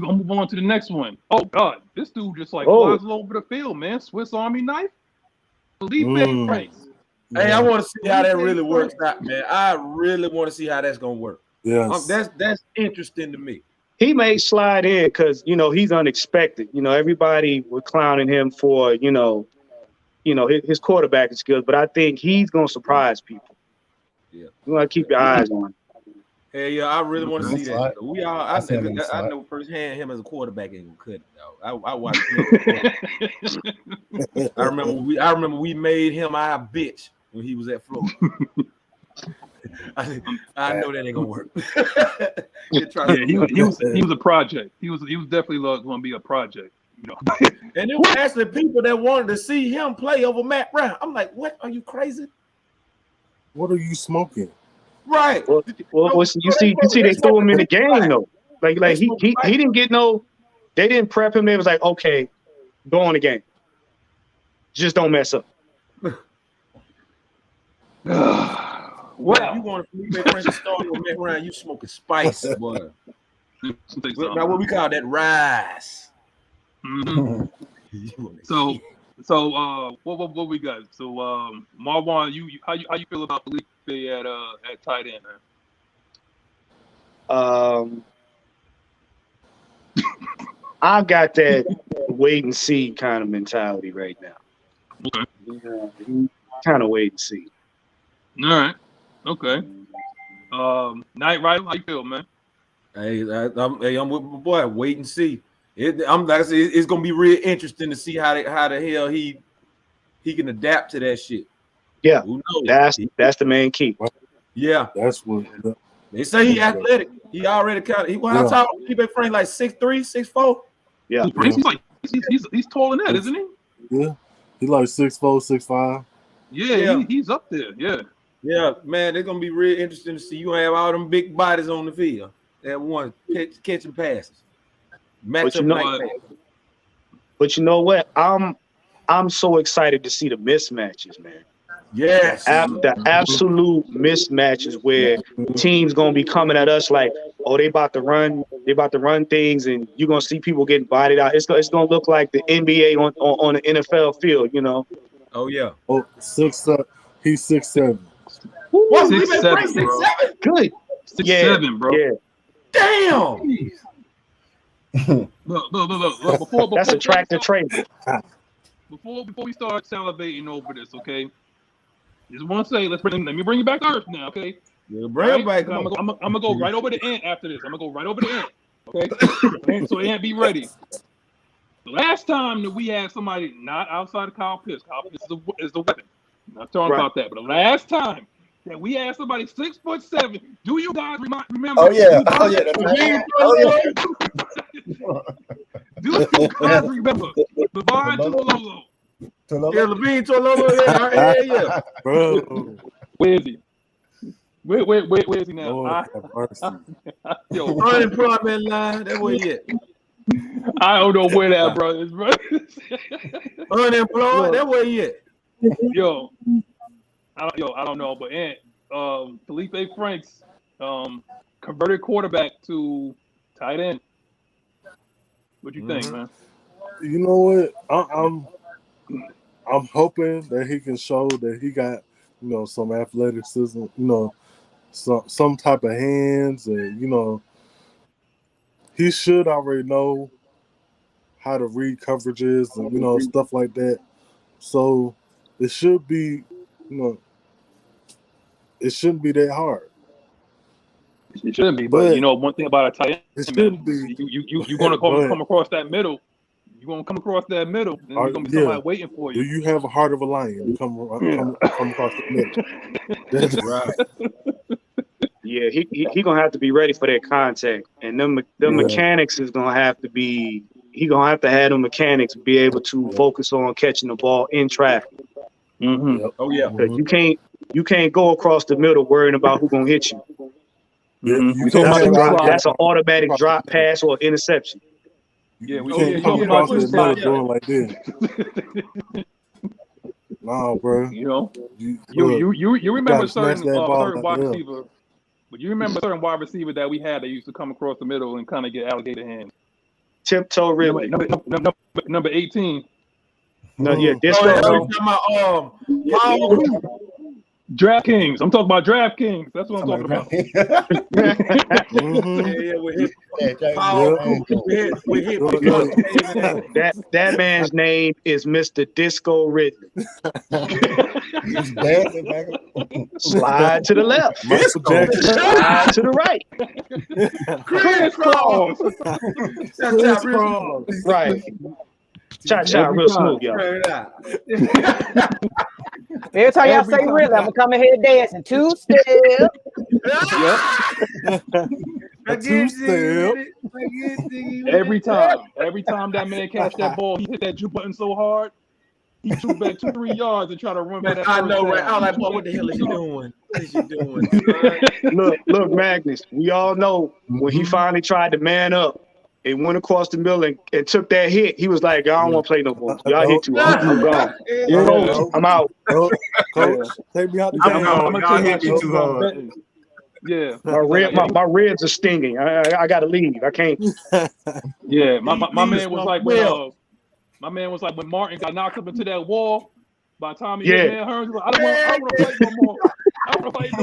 going to move on to the next one. Oh, God. This dude just flies all over the field, man. Swiss Army knife. Felipe Franks. Hey, I want to see how that really works out, man. I really want to see how that's going to work. Yes. That's interesting to me. He may slide in because, you know, he's unexpected. You know, everybody was clowning him for, you know, his quarterbacking skills, but I think he's going to surprise people. Yeah. You want to keep your eyes on him. Hey, yeah, I really want to see that. I know firsthand him as a quarterback ain't gonna cut it, though. I watched him. I remember we made him our bitch when he was at Florida. I know that ain't gonna work. He was a project. He was definitely going to be a project. You know. And there were actually people that wanted to see him play over Matt Brown. I'm like, what? Are you crazy? What are you smoking? Right. Well, you see, they threw him in the game though. Like he didn't get no. They didn't prep him. They was like, okay, go on the game. Just don't mess up. Well, you want to Felipe to start with Matt Brown? You smoking spice, boy. Now what we call that rise. Mm-hmm. So what we got? So Marwan, you how you feel about Felipe at tight end, man? I got that wait and see kind of mentality right now. Okay. Kind of wait and see. All right. Okay. Night Rider, how you feel, man? Hey, I'm with my boy. Wait and see. I'm like I said, it's gonna be real interesting to see how the hell he can adapt to that shit. Yeah, who knows? That's the main key. Yeah, that's what they say. He athletic. He already kind of. How tall? He been framed like 6'3", 6'4". Yeah, he's taller than that, isn't he? Yeah, he's like 6'4", 6'5". Yeah, he's up there. Yeah, man, it's gonna be real interesting to see. You have all them big bodies on the field. That one catching passes. But you know what? I'm so excited to see the mismatches, man. Yes, the absolute mismatches where teams gonna be coming at us like, oh, they about to run things, and you're gonna see people getting bodied out. It's gonna look like the NBA on the NFL field, you know. Oh yeah. Oh, 6'7". He's 6'7". What? 6'7", bro. 6'7"? Good. 6'7", bro. Yeah. Damn. Look. Before that's a tractor trailer. Before we start salivating over this, okay? Just want to say, let me bring you back to earth now, okay? Yeah, bring it back. I'm gonna go right over the end after this. I'm gonna go right over the end, okay? So Ant, be ready. The last time that we had somebody not outside of Kyle Pitts is the weapon. I'm not talking about that, but the last time that we had somebody 6'7", do you guys remember? Oh yeah. Do you guys remember Levine Tuololo? Yeah, Levine Tuololo. Yeah. Bro, where is he? Where is he now? Yo, unemployment line. That's where he at. I don't know where that brother is, bro. Unemployed. That's where he at. Yo, I don't know, but Felipe Franks converted quarterback to tight end. What you think, man? You know what? I'm hoping that he can show that he got, some athleticism, some type of hands, and he should already know how to read coverages and stuff like that. So it should be, it shouldn't be that hard. It shouldn't be, but one thing about a tight end, it shouldn't be. You're gonna come across that middle. You're gonna come across that middle, and there's gonna be somebody waiting for you. Do you have a heart of a lion to come across the middle? That's right. Yeah, he gonna have to be ready for that contact, and them mechanics is gonna have to be. He gonna have to have them mechanics be able to focus on catching the ball in traffic. Mm-hmm. Yep. Oh yeah. You can't go across the middle worrying about who's gonna hit you. Mm-hmm. That's an automatic drop pass or interception. Yeah, we can't come across the middle doing like this. No, bro. You remember certain wide receiver, but you remember certain wide receiver that we had that used to come across the middle and kind of get alligator hands. Tiptoe Ridley. Number 18. No, yeah, this DraftKings. I'm talking about DraftKings. That's what I'm talking about. That man's name is Mr. Disco Ridley. He's dancing back. Slide to the left. Slide to the right. Chris Cross. Right. Cha-cha real smooth, y'all. Every time y'all say really, I'm gonna come in here dancing 2-step. A 2-step. Every time that man catch that ball, he hit that juke button so hard, he shoot back 2-3 yards and try to run for that. I know, right? down. I was like, boy, what the hell is you doing? What is you doing? Look, Magnus. We all know when he finally tried to man up and went across the middle and took that hit, he was like, I don't want to play no more. Y'all hit too hard. I'm gone. Coach, I'm out. Coach, take me out the I'm game. y'all hit me too hard. Yeah, my ribs are stinging. I gotta leave. I can't. Yeah, my man was like when Martin got knocked up into that wall. By the time he hit man Hearns, he was like, I don't want to fight no more. I don't want to fight no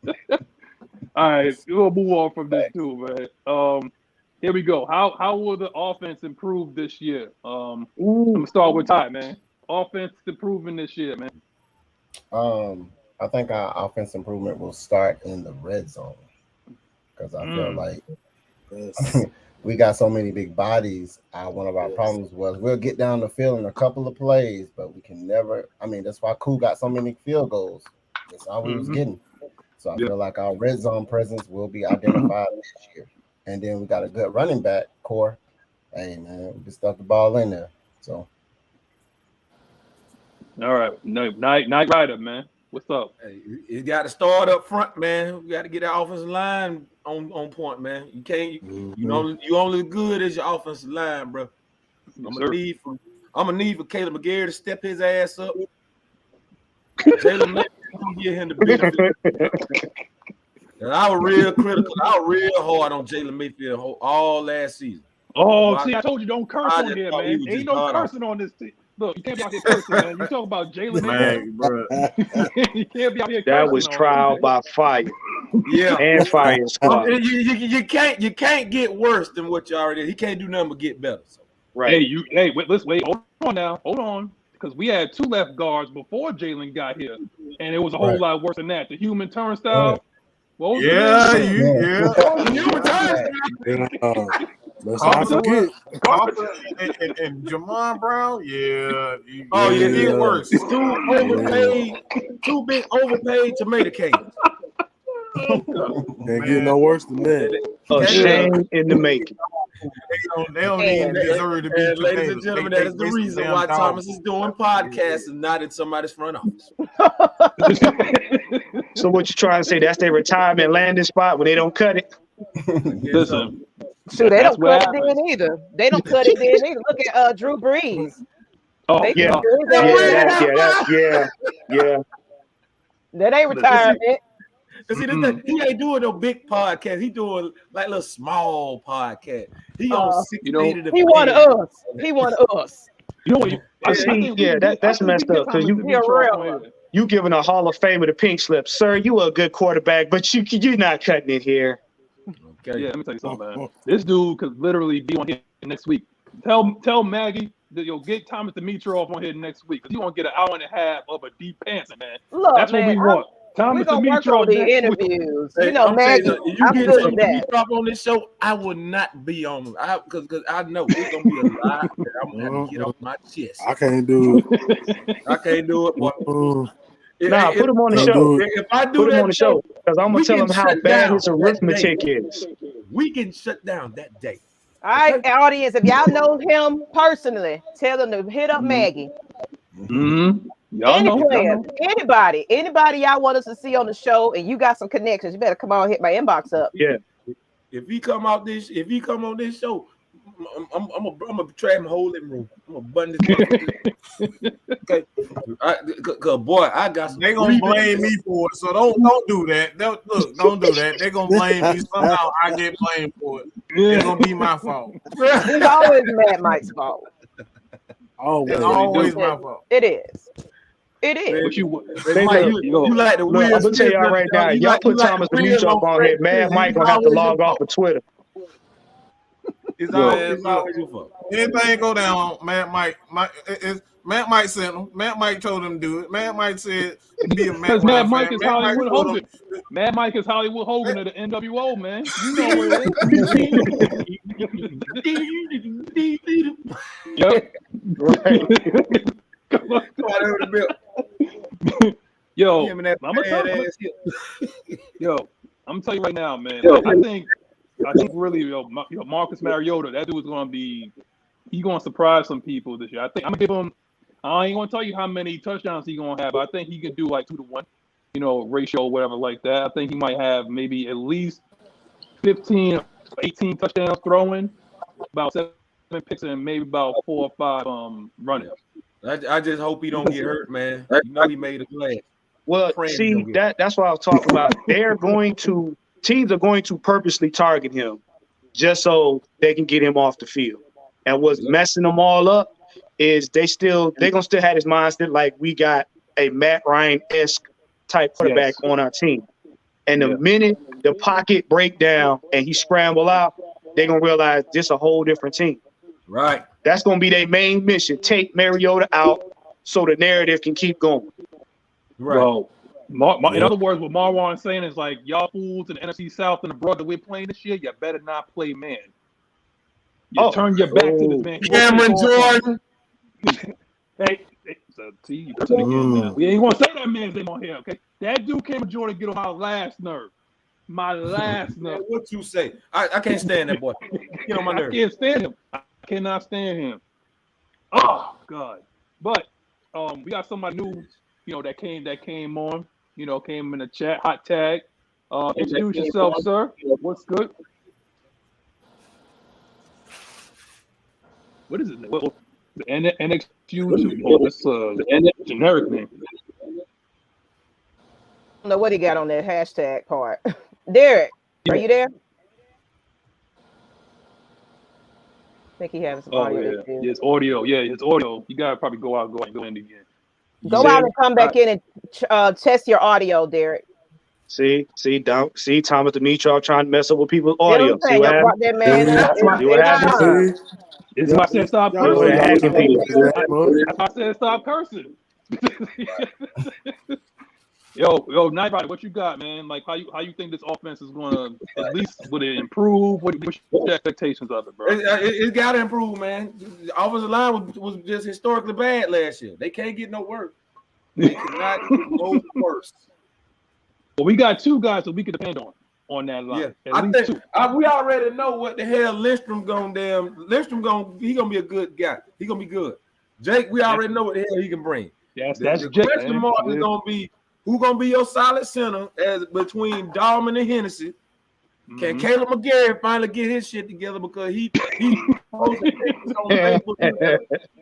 more. All right, we'll move on from this too, man. Here we go. How will the offense improve this year? I'm gonna start with Ty, man. Offense improving this year, man. I think our offense improvement will start in the red zone because I feel like we got so many big bodies. One of our problems was we'll get down the field in a couple of plays, but we can never. I mean, that's why Koo got so many field goals. That's all we was getting. So I feel like our red zone presence will be identified this year. And then we got a good running back core. Hey, man, we can stuff the ball in there. So. All right. Night Rider, man. What's up? Hey, you got to start up front, man. We got to get that offensive line on point, man. You can't. You only good as your offensive line, bro. I'm gonna need for Caleb McGarry to step his ass up. Jalen Mayfield gonna give him the benefit. And I was real critical. I was real hard on Jalen Mayfield all last season. Oh, see, I told you don't curse on here, man. Ain't no cursing on this team. Look, you can't be out here cursing, man. You talk about Jalen Mayfield, bro. You can't be out here cursing. That was trial by fire. Yeah, and fire squad. You can't get worse than what you already did. He can't do nothing but get better. So. Right. Let's wait. Hold on now. Hold on. Because we had 2 left guards before Jalen got here, and it was a whole lot worse than that. The human turnstile. Human turnstile. Let's not forget. And Jamon Brown, he get worse. Two big overpaid tomato cans. Can't get no worse than that. A shame in the making. They don't even deserve to be. And ladies and gentlemen, that is the reason why Thomas is doing podcasts and not in somebody's front office. So what you trying to say? That's their retirement landing spot when they don't cut it? Listen. Shoot, they don't cut it then either. They don't cut it then either. Look at Drew Brees. Oh, yeah. That ain't retirement. See, he ain't doing no big podcast. He doing like little small podcast. He on 6 feet of the He one of us. He one of us. You know what? That's messed up because you giving a Hall of Famer the pink slip, sir. You a good quarterback, but you're not cutting it here. Okay. Yeah, let me tell you something, man. This dude could literally be on here next week. Tell Maggie that you'll get Thomas Dimitrov on here next week because you want to get an hour and a half of a deep pantsing, man. Look, that's what we want. We're gonna work on the interviews. Hey, you know, Maggie, I'm good at that. Dimitrov on this show, I would not be on because I know it's gonna be a lot that I'm gonna have to get off my chest. I can't do it. I can't do it. But put him on the show. If I do put him on the show, because I'm gonna tell him how bad his arithmetic is. We can shut down that day. All right, audience, if y'all know him personally, tell him to hit up Maggie. Anybody y'all want us to see on the show, and you got some connections, you better come on and hit my inbox up. Yeah. If he come on this show, I'm gonna try him whole living room. I'm gonna button this. Okay, cause boy, I got. They gonna blame me for it, so don't do that. Don't do that. They gonna blame me somehow. I get blamed for it. It's gonna be my fault. It's always Mad Mike's fault. It's always my fault. It is. It is. You like the weird. I'm gonna tell y'all right now. Y'all put Thomas Dimitrov on here. Mad Mike gonna have to log off of Twitter. It's always your fault. Anything go down, Matt Mike. Matt Mike sent him. Matt Mike told him to do it. Matt Mike said be a Matt Mike is Hollywood Hogan. Mad Mike is Hollywood Hogan of the NWO, man. You know where it is. Yep. Right. Come on. Yo, I'm gonna tell you right now, man. I think I think really, Marcus Mariota, that dude's gonna surprise some people this year. I think I'm gonna give him. I ain't gonna tell you how many touchdowns he's gonna have. But I think he can do like 2-to-1, ratio or whatever like that. I think he might have maybe at least 15, 18 touchdowns throwing, about 7 picks, and maybe about 4 or 5 running. I just hope he don't get hurt, man. He made a play. Well, see, that's what I was talking about. Teams are going to purposely target him just so they can get him off the field. And what's messing them all up is they're gonna still have his mindset like we got a Matt Ryan-esque type quarterback on our team. And the minute the pocket break down and he scramble out, they're gonna realize this a whole different team. Right. That's gonna be their main mission. Take Mariota out so the narrative can keep going. Right. Well, in other words, what Marwan's saying is like, y'all fools in the NFC South and abroad that we're playing this year, you better not play man. Turn your back to this man. Cameron Jordan. Hey, so see, you said it again now. We ain't gonna say that man's name on here, okay? That dude Cameron Jordan get on my last nerve. My last nerve. What you say? I can't stand that boy. Get on my nerves. I can't stand him. I cannot stand him. Oh God. But we got somebody new, that came on, came in the chat, hot tag. Introduce yourself, sir. What's good? What is it? Well, the NX Fusion. Oh, that's the generic name. I don't know what he got on that hashtag part. Derek, are you there? I think he has some audio. Yeah, it's audio. Yeah, it's audio. You gotta probably go out in again. Go out and come back in and test your audio, Derek. See, Thomas Dimitrov trying to mess up with people's audio. See what happens? It's why I said stop cursing. I said stop cursing. Yo, Nightbody, what you got, man? Like, how you think this offense is gonna, at least would it improve? What's your expectations of it, bro? It got to improve, man. The offensive line was just historically bad last year. They can't get no worse. They cannot get no worse. Well, we got 2 guys that we can depend on that line. Yeah, I think we already know what the hell Lindstrom he gonna be a good guy. He gonna be good. Jake, we already know what the hell he can bring. Yes, that's Jake. The question mark is gonna be who gonna be your solid center as between Dahlman and Hennessy. Can Caleb McGarry finally get his shit together because he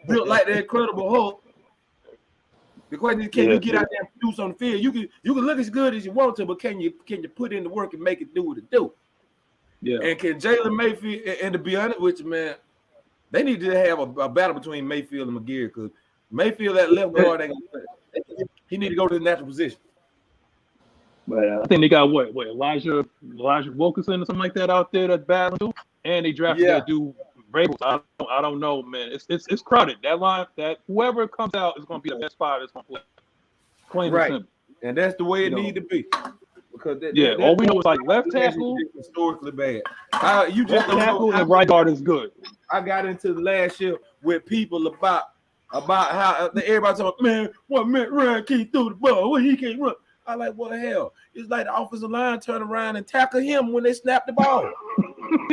built like the Incredible Hulk. The question is, can you get out there and produce on the field? You can look as good as you want to, but can you put in the work and make it do what it do? Yeah. And can Jalen Mayfield, and to be honest with you, man, they need to have a battle between Mayfield and McGarry because Mayfield at left guard, he need to go to the natural position. But I think they got what Elijah Wilkinson or something like that out there that's battling too, and they drafted that dude. I don't know, man. It's crowded. That line, that whoever comes out is going to be the best 5 that's going to play. Plain and simple. And that's the way it need to be. Because all we know is like left tackle historically bad. You just left tackle and right guard is good. I got into the last year with people about how everybody talking, man, what Matt Ryan can't throw the ball, what he can't run. I like, what the hell? It's like the offensive line turn around and tackle him when they snap the ball.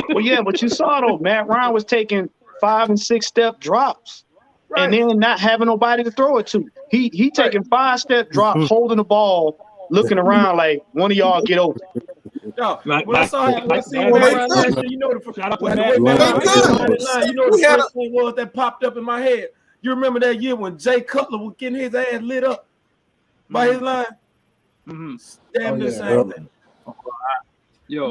Well, yeah, but you saw though, Matt Ryan was taking 5 and 6 step drops, and then not having nobody to throw it to. He taking 5-step drops, holding the ball, looking around like one of y'all get open. No, when I saw him, last year, you know the first thing was that popped up in my head. You remember that year when Jay Cutler was getting his ass lit up by his line? Damn the same thing. Yo,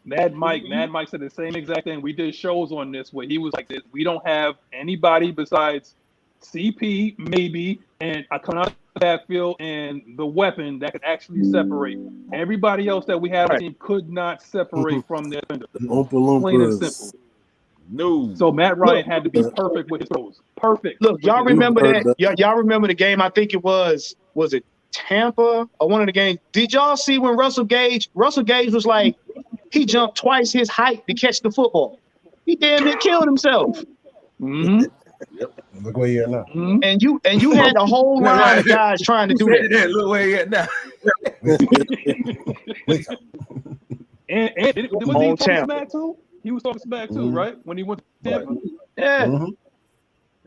Mad Mike said the same exact thing. We did shows on this where he was like, we don't have anybody besides CP, maybe, and I come out of the backfield and the weapon that could actually separate. Everybody else that we had on the team could not separate from the defender. Plain and simple. No. So Matt Ryan had to be perfect with his throws. Perfect. Look, y'all remember that? Y'all remember the game? I think it was it Tampa or one of the games? Did y'all see when Russell Gage was like, he jumped twice his height to catch the football? He damn near killed himself. Look where you're now. And you had the whole line of guys trying to do that. Look where you're at now. And was he On talking Tampa. smack too? He was talking smack too, right? When he went to Tampa. Yeah. All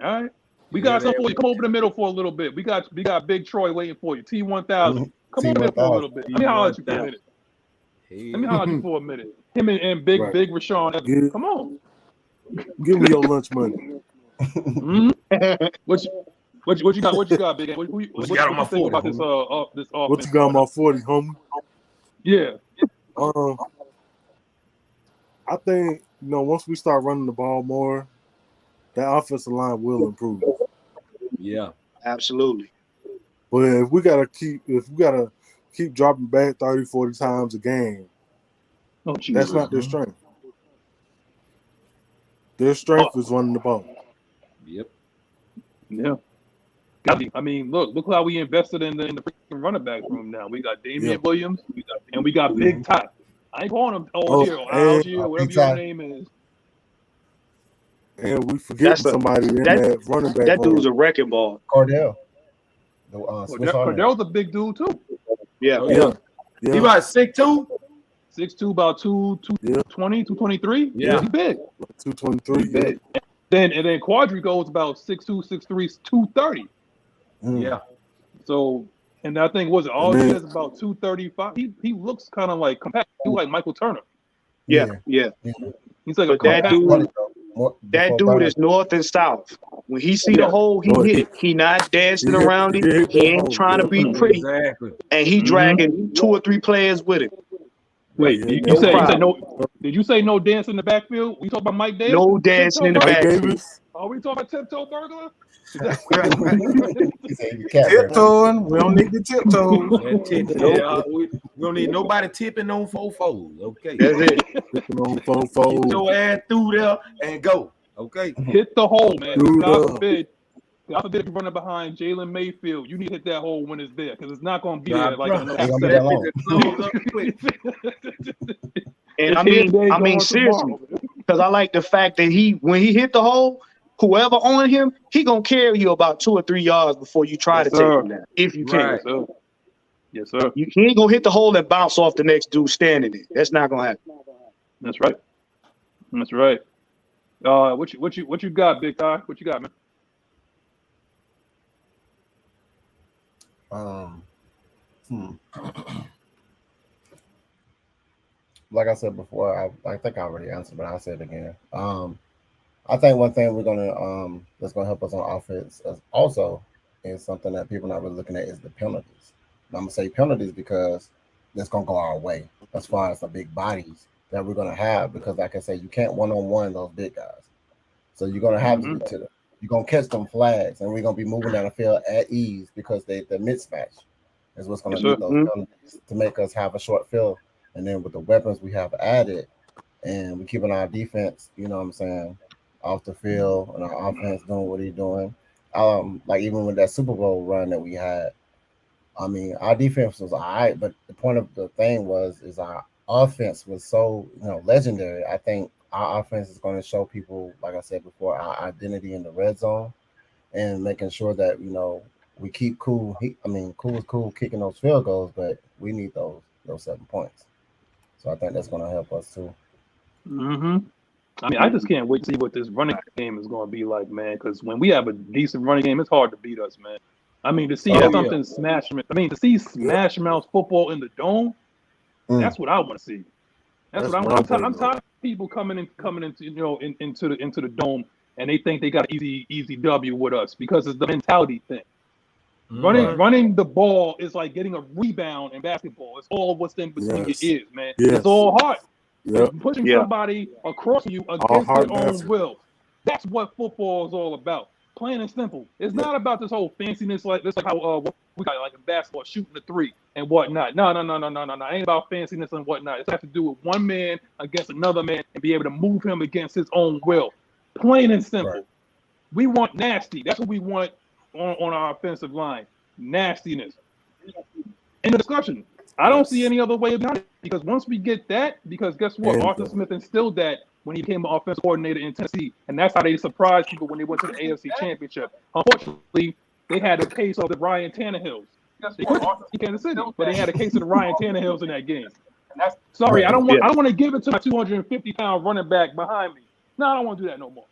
right. We got something for you. Come over the middle for a little bit. We got Big Troy waiting for you. T1000. Come over there for a little bit. Let me holler at you for a minute. Let me holler at you for a minute. Him and Big Rashawn. Come on. Give me your lunch money. What you got? What you got, Big? What you got on my 40? About this this offense? What you got on my 40, homie? Yeah. I think once we start running the ball more, that offensive line will improve. Yeah, absolutely. But if we gotta keep dropping back 30, 40 times a game, that's not their strength. Their strength is running the ball. Yep. Yeah. I mean, look how we invested in the freaking running back room now. We got Damian Williams, we got Big Ty. I ain't calling him Algier or Algier, whatever your name is. And we forget somebody in that running back. That dude's a wrecking ball. Cordell. Cordell's a big dude too. Yeah. He about 6'2", 6'2", about 220, 223. Yeah, he's big. 223. Big. Then Quadrigo's about 6'2", 6'3", 230. Yeah. So, and I think Algier is about 235. He looks kind of like compact. He like Michael Turner. Yeah. He's like that dude is north and south. When he see the hole, he hit it. He not dancing around it. He ain't trying to be pretty. Exactly. And he dragging 2 or 3 players with him. Wait, you said no? Did you say no dance in the backfield? We talking about Mike Davis? No dancing in the backfield. Are we talking about tiptoe burglar? Tiptoeing. We don't need the tiptoe. We don't need nobody tipping on 4-4s. Okay. That's it. Tipping on 4-4. Get your ass through there and go. Okay. Hit the hole, man. God forbid if you're running behind Jalen Mayfield, you need to hit that hole when it's there because it's not going to be there. Like and I mean seriously, because I like the fact that when he hit the hole, whoever on him, he gonna carry you about 2 or 3 yards before you try to take him down. If you can. Yes, sir. He ain't gonna hit the hole and bounce off the next dude standing there. That's not gonna happen. That's right. That's right. What you got, Big Ty? What you got, man? Like I said before, I think I already answered, but I'll say it again. I think one thing that's gonna help us on offense is something that people not really looking at is the penalties. And I'm gonna say penalties because that's gonna go our way as far as the big bodies that we're gonna have. Because like I say, you can't one-on-one those big guys, so you're gonna have to get to them. You're gonna catch them flags, and we're gonna be moving down the field at ease because the mismatch is what's gonna do those penalties to make us have a short field. And then with the weapons we have added, and we're keeping our defense, you know what I'm saying, off the field, and our offense doing what he's doing. Like even with that Super Bowl run that we had, I mean, our defense was all right, but the point of the thing is our offense was so legendary. I think our offense is going to show people, like I said before, our identity in the red zone, and making sure that we keep cool. Cool is cool kicking those field goals, but we need those 7 points. So I think that's going to help us too. I mean, I just can't wait to see what this running game is going to be like, man. Because when we have a decent running game, it's hard to beat us, man. I mean, to see Smash Mouth football in the dome, that's what I want to see. That's what I'm tired of people coming into into the dome and they think they got an easy W with us because it's the mentality thing. Running the ball is like getting a rebound in basketball. It's all what's in between your ears, man. It's all heart. Pushing somebody across you against their own will. That's what football is all about. Plain and simple. It's not about this whole fanciness like how we got like in basketball shooting the 3 and whatnot. No. It ain't about fanciness and whatnot. It has to do with one man against another man and be able to move him against his own will. Plain and simple. Right. We want nasty. That's what we want on our offensive line. Nastiness. In the discussion. I don't see any other way about it because once we get that, because guess what? Arthur Smith instilled that when he became an offensive coordinator in Tennessee, and that's how they surprised people when they went to the AFC Championship. Unfortunately, they had a case of the Ryan Tannehills. They couldn't see Kansas City, but they had a case of the Ryan Tannehills in that game. Sorry, I don't want to give it to my 250-pound running back behind me. No, I don't want to do that no more.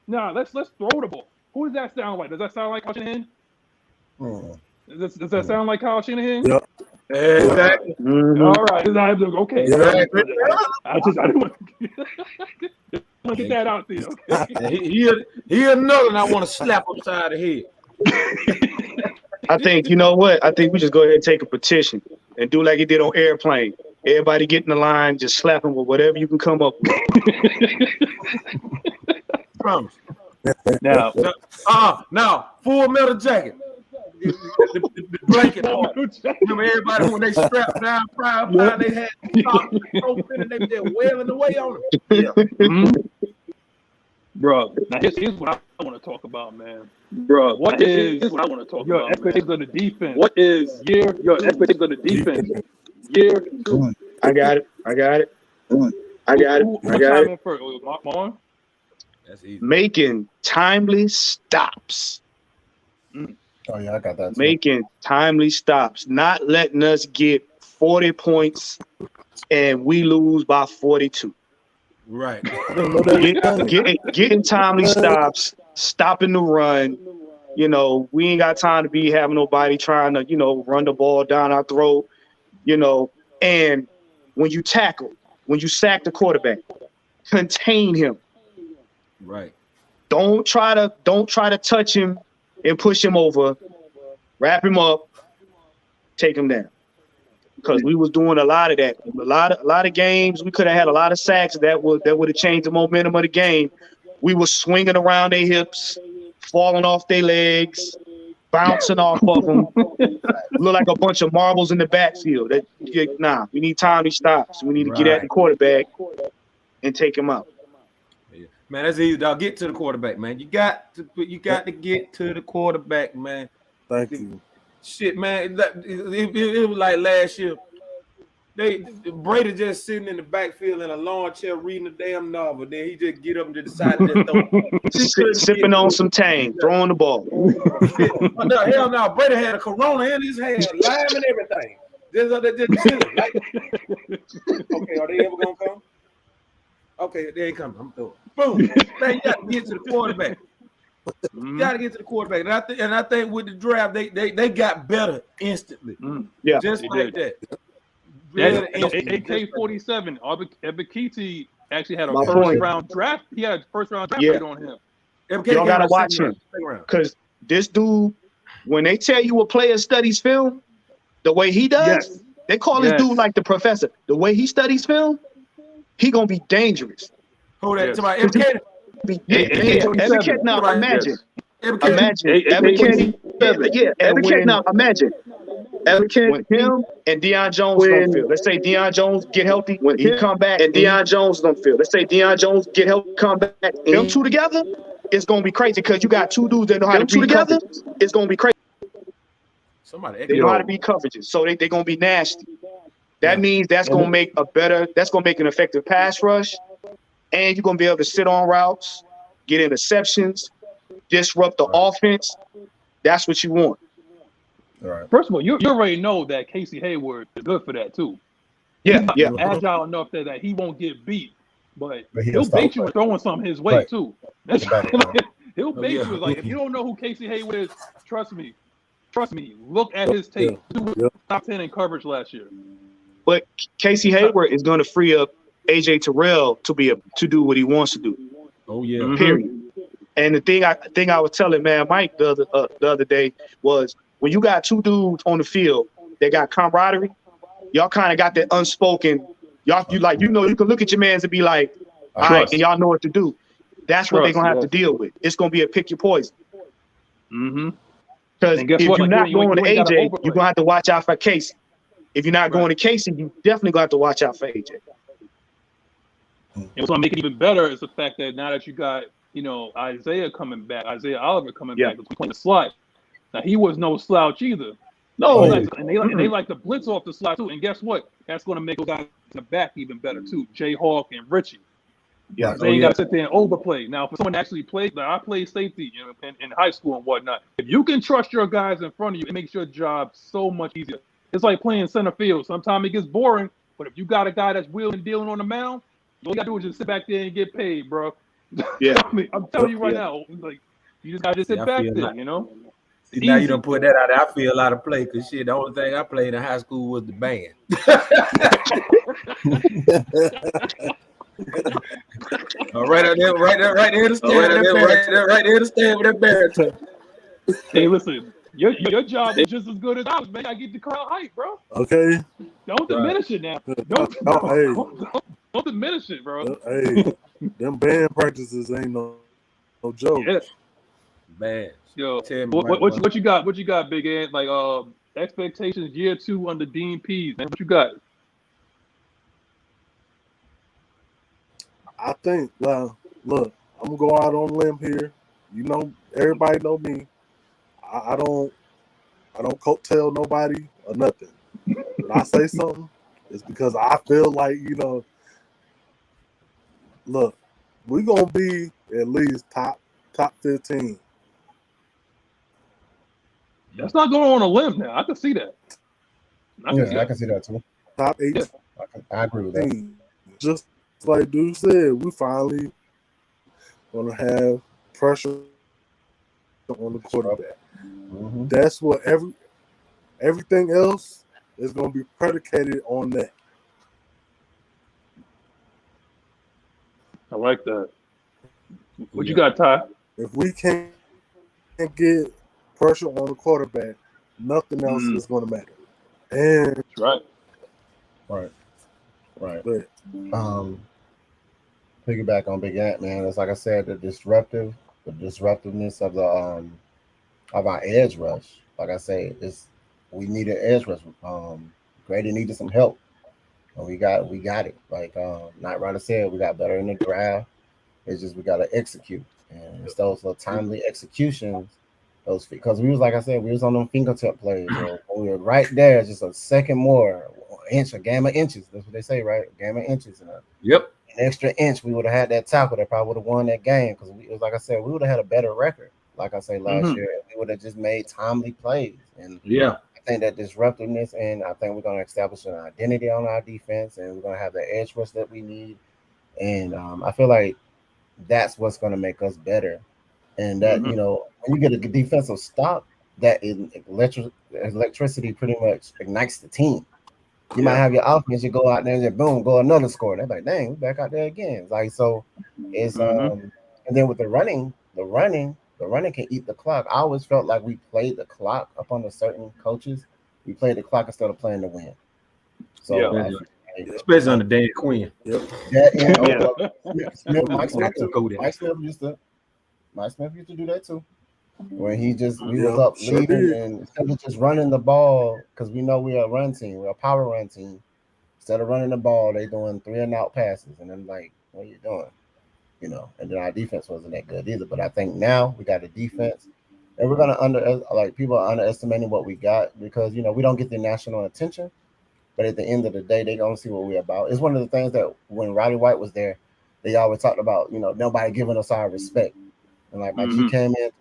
No, let's throw the ball. Who does that sound like? Does that sound like Kyle Shanahan? Does that sound like Kyle Shanahan? Yep. Exactly. All right. Okay. Yeah. I didn't want to get that out there. Okay. He another, and I want to slap upside the head. I think, you know what? I think we just go ahead and take a petition and do like he did on Airplane. Everybody get in the line, just slap him with whatever you can come up with. Promise. Now, Full Metal Jacket. The blanket part. Remember everybody when they strapped down prior, they had open and they were just wailing away on them. Yeah. Bro, now here's what I want to talk about, man. Bro, what is what I want to talk about? Your expectations of the defense. What is your expectations of the defense? Year 2. I got it. That's easy. Making timely stops. Oh yeah, I got that too. Making timely stops, not letting us get 40 points and we lose by 42. Right. Getting timely stops, stopping the run. You know, we ain't got time to be having nobody trying to, run the ball down our throat, and when you tackle, when you sack the quarterback, contain him. Right. Don't try to touch him and push him over. Wrap him up, take him down. Because we was doing a lot of that. A lot of games, we could have had a lot of sacks that would have changed the momentum of the game. We were swinging around their hips, falling off their legs, bouncing off of them. Look like a bunch of marbles in the backfield. We need timely stops. We need to get at the quarterback and take him out. Yeah. Man, that's easy, dog. Get to the quarterback, man. You got to get to the quarterback, man. Thank you. Shit, man. It was like last year. Brady just sitting in the backfield in a lawn chair reading a damn novel. Then he just get up and decide to throw. Sipping on some Tang, throwing the ball. No, hell no. Brady had a Corona in his hand, lime and everything. Just chilling. Okay, are they ever gonna come? Okay, they ain't coming. I'm throwing. Boom. Man, you got to get to the quarterback. You got to get to the quarterback, and I think with the draft, they got better instantly. Yeah, just like that. AK-47, Ebikiti actually had a first-round draft. He had a first-round draft rate on him. Y'all got to watch him because this dude, when they tell you a player studies film, the way he does, they call this dude like the professor. The way he studies film, he gonna be dangerous. Hold that to my MK. Now imagine. Now imagine. Him and Deion Jones don't feel. Let's say Deion Jones get healthy when he come back, and Deion Jones don't feel. Let's say Deion Jones get healthy, come back. Them two together, it's gonna be crazy because you got two dudes that know how to be together. It's gonna be crazy. They know how to be coverages, so they gonna be nasty. That means that's gonna make an effective pass rush, and you're gonna be able to sit on routes, get interceptions, disrupt the offense. That's what you want. All right. First of all, you already know that Casey Hayward is good for that too. Yeah. Agile enough that he won't get beat, but he'll bait you with throwing something his way too. He'll bait you. Like, if you don't know who Casey Hayward is, trust me. Look at his tape. He was top 10 in coverage last year. But Casey Hayward is going to free up AJ Terrell to do what he wants to do. Oh yeah. Period. And the thing I was telling Mike the other day was, when you got two dudes on the field that got camaraderie, y'all kind of got that unspoken. You can look at your mans and be like, all right, and y'all know what to do. That's what they're gonna have to deal with. It's gonna be a pick your poison. Because if you're not going to AJ, you're gonna have to watch out for Casey. If you're not going to Casey, you definitely gonna have to watch out for AJ. And what's gonna make it even better is the fact that now that you got Isaiah Oliver coming back, playing the slot. Now he was no slouch either. No, and they like to blitz off the slot too. And guess what? That's going to make those guys in the back even better too. Jayhawk and Richie. Yeah, they got to sit there and overplay. Now, for someone to actually play, I played safety, in high school and whatnot. If you can trust your guys in front of you, it makes your job so much easier. It's like playing center field. Sometimes it gets boring, But if you got a guy that's wheeling and dealing on the mound, all you gotta do is just sit back there and get paid, bro. Yeah. I'm telling you right now, like you just gotta sit back there, you know. See, now you done put that out there. I feel out of play because shit, the only thing I played in high school was the band. Right there to stand with that baritone. Hey, listen, your job is just as good as ours, man. I get the crowd hype, bro. Okay. Don't diminish it now. Don't diminish it, bro. Hey, them band practices ain't no joke. Yeah. Man, yo, what you got? What you got, Big Ant? Like expectations year 2 under Dean Pease, man. What you got? I think, look, I'm gonna go out on a limb here. You know, everybody know me. I don't coattail nobody or nothing. When I say something, it's because I feel like, you know, look, we're gonna be at least top 15. That's not going on a limb now. I can see that. I can see that too. Top 8. Yeah. I agree with that. Just like Dude said, we finally gonna have pressure on the quarterback. Mm-hmm. That's what everything else is gonna be predicated on that. I like that. What you got, Ty? If we can't get pressure on the quarterback, nothing else is going to matter. And right. But piggyback on Big Ant, man. It's like I said, the disruptiveness of the of our edge rush. Like I say, we needed edge rush. Grady needed some help, and we got it. Like Night Rider said, we got better in the draft. It's just we got to execute, and it's those little timely executions. Those because we was like I said, we was on them fingertip plays. We were right there, just a second more inch, a gamma inches. That's what they say, right? Gamma inches. And an extra inch, we would have had that tackle that probably would have won that game because it was like I said, we would have had a better record. Like I say last year, we would have just made timely plays. And I think that disruptiveness, and I think we're going to establish an identity on our defense, and we're going to have the edge rush that we need. And I feel like that's what's going to make us better. And that, you know, when you get a defensive stop, that electricity pretty much ignites the team. You might have your offense, you go out there and just boom, go another score. They're like, dang, we're back out there again. It's like, so it's and then with the running can eat the clock. I always felt like we played the clock up under certain coaches. We played the clock instead of playing the win. So especially under Dan Quinn. Mike Smith used to do that too. When he was up leading and instead of just running the ball, because we know we're a run team, we're a power run team. Instead of running the ball, they doing 3-and-out passes, and I'm like, what are you doing? You know, and then our defense wasn't that good either. But I think now we got a defense, and we're gonna people are underestimating what we got because you know we don't get the national attention. But at the end of the day, they're gonna see what we're about. It's one of the things that when Roddy White was there, they always talked about, you know, nobody giving us our respect. And like Maggie came in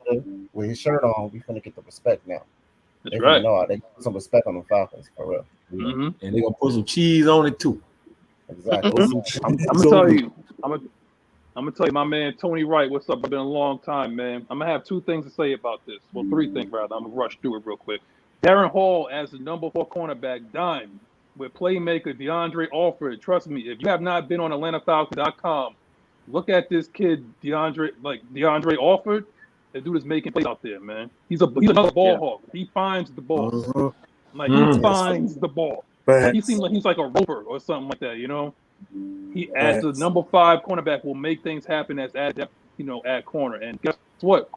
with his shirt on, we finna get the respect now. That's right. They put some respect on the Falcons for real. And they're gonna put some cheese on it too. Exactly. I'm gonna tell you, I'm gonna tell you, my man Tony Wright, what's up? It's been a long time, man. I'm gonna have 2 things to say about this. Well, 3 things rather. I'm gonna rush through it real quick. Darren Hall as the number 4 cornerback, dime with playmaker DeAndre Alford. Trust me, if you have not been on AtlantaFalcons.com, look at this kid, DeAndre Alford. That dude is making plays out there, man. He's another ball hawk. He finds the ball. He finds the ball. He seems like he's like a rover or something like that, you know. He as the number 5 cornerback will make things happen at corner. And guess what?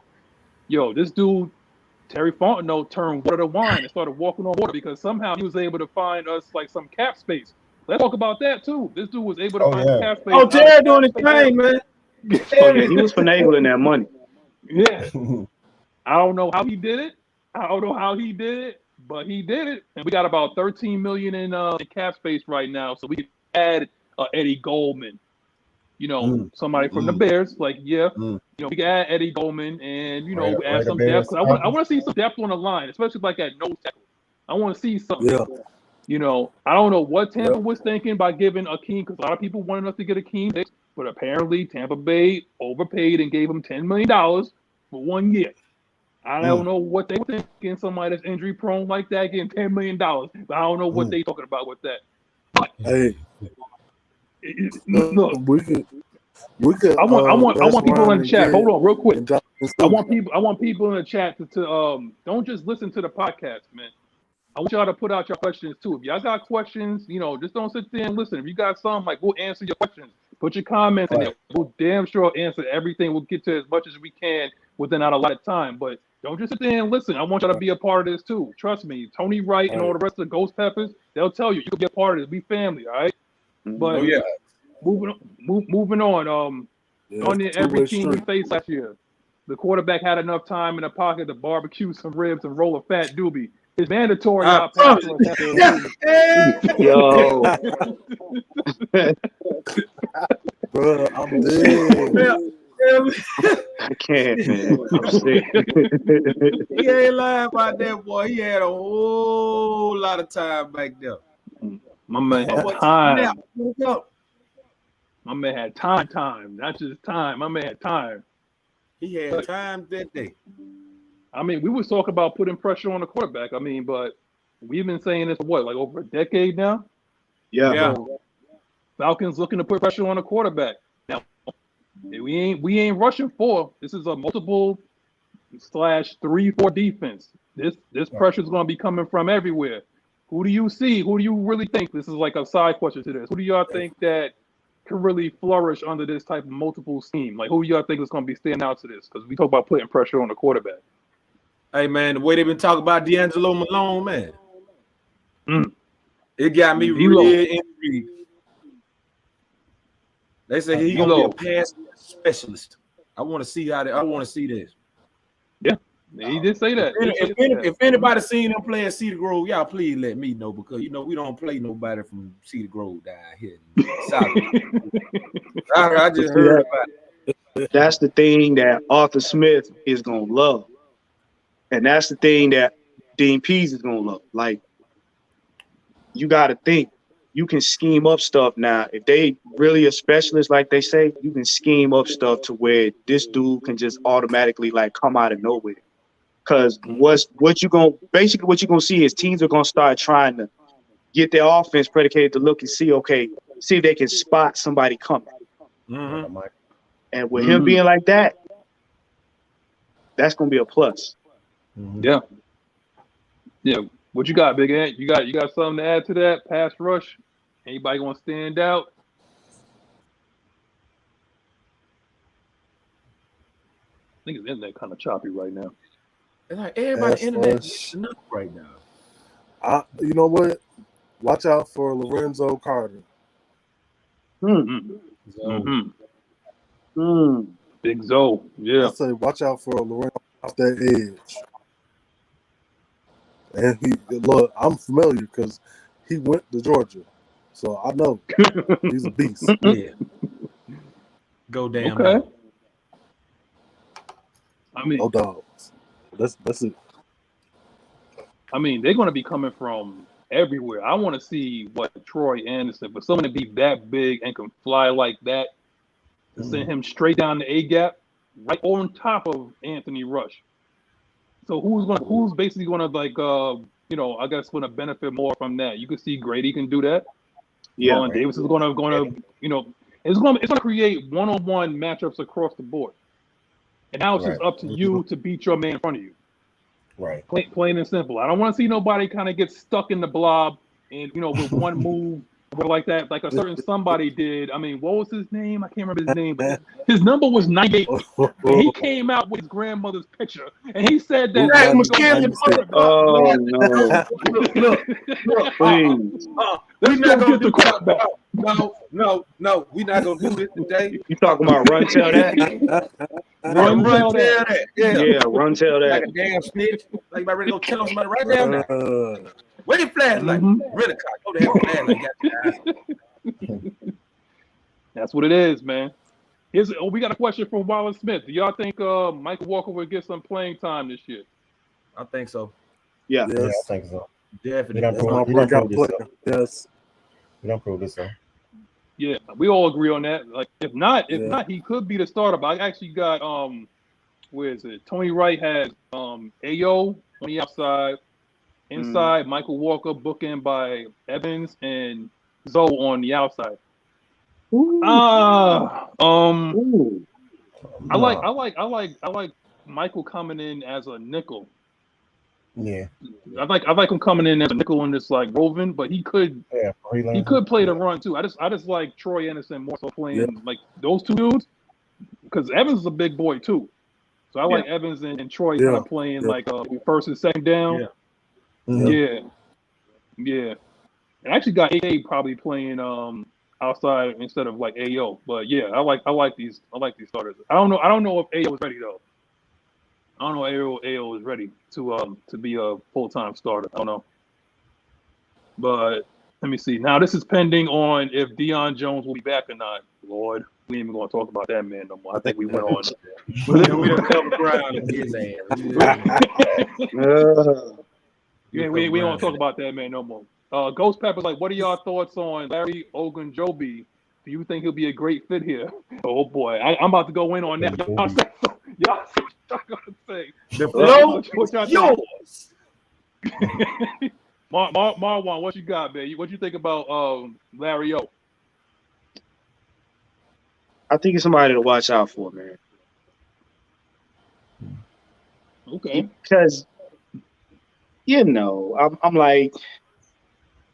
Yo, this dude, Terry Fontenot, turned water to wine and started walking on water because somehow he was able to find us like some cap space. Let's talk about that too. This dude was able to find cap space. Oh, Terry doing his thing, man. He was finagling that money. Yeah. I don't know how he did it. But he did it. And we got about $13 million in cap space right now. So we can add Eddie Goldman. You know, somebody from the Bears. You know, we can add Eddie Goldman and, you know, add some depth. I want to see some depth on the line, especially like at nose tackle. I want to see something. Yeah. You know, I don't know what Tampa was thinking by giving Akeem, because a lot of people wanted us to get Akeem, but apparently Tampa Bay overpaid and gave him $10 million for 1 year. I don't know what they were thinking. Somebody that's injury prone like that getting $10 million, but I don't know what they talking about with that. But Hey, look, we could. I want people in the chat. Hold on, real quick. I want people in the chat to don't just listen to the podcast, man. I want y'all to put out your questions too. If y'all got questions, you know, just don't sit there and listen. If you got something, like, we'll answer your questions. Put your comments in there. We'll damn sure answer everything. We'll get to as much as we can within not a lot of time. But don't just sit there and listen. I want y'all to be a part of this too. Trust me, Tony Wright and all the rest of the Ghost Peppers, they'll tell you can be a part of this. We family, all right? But moving on. On every team we faced last year, the quarterback had enough time in the pocket to barbecue some ribs and roll a fat doobie. It's mandatory. Yo. Bro, I'm dead. I can't, man. I'm sick. He ain't lying about that, boy. He had a whole lot of time back there. My man had time. My man had time, not just time. My man had time. He had time that day. I mean, we was talking about putting pressure on the quarterback. I mean, but we've been saying this for what, like over a decade now? Yeah. So Falcons looking to put pressure on the quarterback. Now, we ain't rushing 4. This is a multiple /3-4 defense. This pressure is going to be coming from everywhere. Who do you see? Who do you really think? This is like a side question to this. Who do y'all think that can really flourish under this type of multiple scheme? Like, who do y'all think is going to be standing out to this? Because we talk about putting pressure on the quarterback. Hey, man, the way they've been talking about D'Angelo Malone, man, it got me really intrigued. They say he's going to be a pass specialist. I want to see I want to see this. Yeah, he did say that. If anybody seen him play at Cedar Grove, y'all please let me know, because, you know, we don't play nobody from Cedar Grove down here. I just heard about it. That's the thing that Arthur Smith is going to love. And that's the thing that Dean Pease is going to love. Like, you got to think. You can scheme up stuff now. If they really a specialist, like they say, you can scheme up stuff to where this dude can just automatically, like, come out of nowhere. Because what you're going to see is teams are going to start trying to get their offense predicated to look and see if they can spot somebody coming. Mm-hmm. And with him being like that, that's going to be a plus. Yeah. What you got, Big Ant? You got something to add to that? Pass rush? Anybody gonna stand out? I think his internet kind of choppy right now. It's like everybody internet is right now. You know what? Watch out for Lorenzo Carter. Big Zoe. Yeah. I say watch out for Lorenzo off that edge. And look, I'm familiar because he went to Georgia. So I know he's a beast. Yeah. Go damn. Okay. I mean, no dogs. That's it. I mean, they're going to be coming from everywhere. I want to see what Troy Anderson, for someone to be that big and can fly like that, to send him straight down the A gap, right on top of Anthony Rush. So who's basically going to, like, I guess going to benefit more from that? You can see Grady can do that. Yeah. Colin Davis is going to, it's going to create one-on-one matchups across the board. And now it's just up to you to beat your man in front of you. Right. Plain and simple. I don't want to see nobody kind of get stuck in the blob and, with one move or like that, like a certain somebody did. I mean, what was his name? I can't remember his name, but his number was 98. And he came out with his grandmother's picture, and he said that. Oh, no. Look, please. We're not going to do quarterback. No. We're not going to do this today. You talking about run tell that? Run tell that. Yeah, run tell that. Like a damn snitch. Like you ready to go tell somebody right down there. Where your flashlight? Really, go to have a flashlight. That's what it is, man. We got a question from Wallace Smith. Do y'all think Michael Walker will get some playing time this year? I think so. Yeah. Yes. I think so. Definitely. That's my breakout player. Yes. We don't prove this so. Yeah, we all agree on that. Like, if not, he could be the starter. But I actually got where is it? Tony Wright has Ayo on the outside, inside Michael Walker bookend by Evans and Zoe on the outside. Ooh. I like Michael coming in as a nickel. Yeah. I like him coming in as a nickel in this like roving, but he could play the run too. I just like Troy Anderson more so playing like those two dudes because Evans is a big boy too. So I like Evans and Troy kind of playing like first and second down. Yeah. And I actually got AA probably playing outside instead of like AO. But yeah, I like these starters. I don't know if AO is ready though. I don't know if AO is ready to be a full-time starter. I don't know. But let me see. Now this is pending on if Deion Jones will be back or not. Lord, we ain't even gonna talk about that man no more. I think we went on. We done come around and his ass. Yeah, we don't want to talk about that man no more. Ghost Pepper's like, what are y'all thoughts on Larry Ogunjobi? Do you think he'll be a great fit here? Oh boy, I'm about to go in on that. Y'all gonna say the flow what y'all yours. Marwan, what you got, man? What you think about Larry O? I think it's somebody to watch out for, man. Okay. Because I'm like,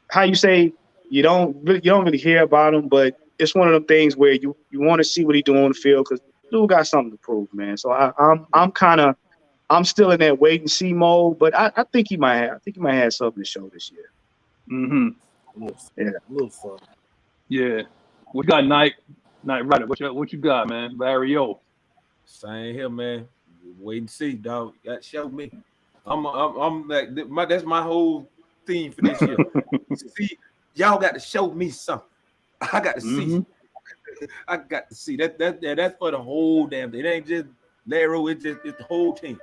how you say you don't really hear about him, but it's one of them things where you want to see what he doing on the field because dude got something to prove, man. So I'm still in that wait and see mode, but I think he might have something to show this year. Mm-hmm. Yeah, a little fun. Yeah. We got Night Rider. What you got, man? Larry O. Same here, man. Wait and see, dog. You got to show me. I'm like that's my whole theme for this year. See, y'all got to show me something. I got to see. I got to see that's for the whole damn thing. It ain't just Larry. It's the whole team.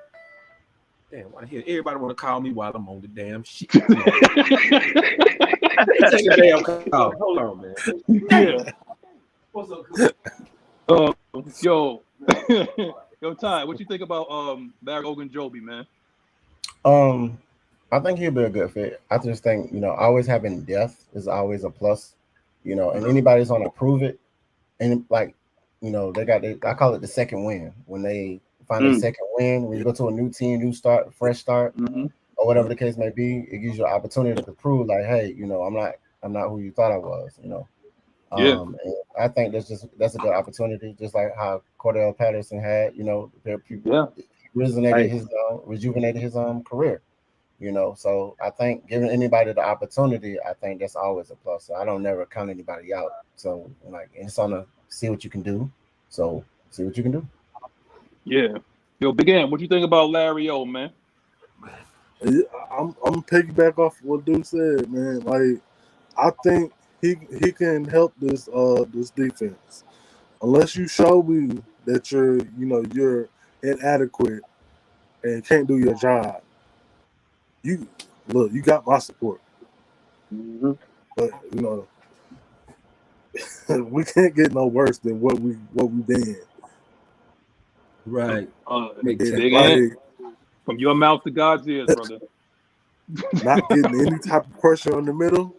Damn, I hear everybody want to call me while I'm on the damn shit. Take a damn call. Hold on, man. Yeah. What's up? Yo, Ty, what you think about Larry Ogunjobi, man? I think he'll be a good fit. I just think, always having depth is always a plus, and anybody's gonna prove it. And like, they got I call it the second win when they find a second win, when you go to a new team, new start, fresh start, or whatever the case may be, it gives you an opportunity to prove like, hey, I'm not who you thought I was, And I think that's a good opportunity, just like how Cordell Patterson had, rejuvenated his career, So I think giving anybody the opportunity, I think that's always a plus. So I don't never count anybody out. So it's on to see what you can do. So see what you can do. Yeah. Yo, Big M, what you think about Larry O, man? I'm piggyback off what Duke said, man. Like, I think he can help this defense. Unless you show me that you're inadequate and can't do your job. You got my support. But we can't get no worse than what we've been. Right. Big Ant, from your mouth to God's ears, brother. Not getting any type of pressure in the middle,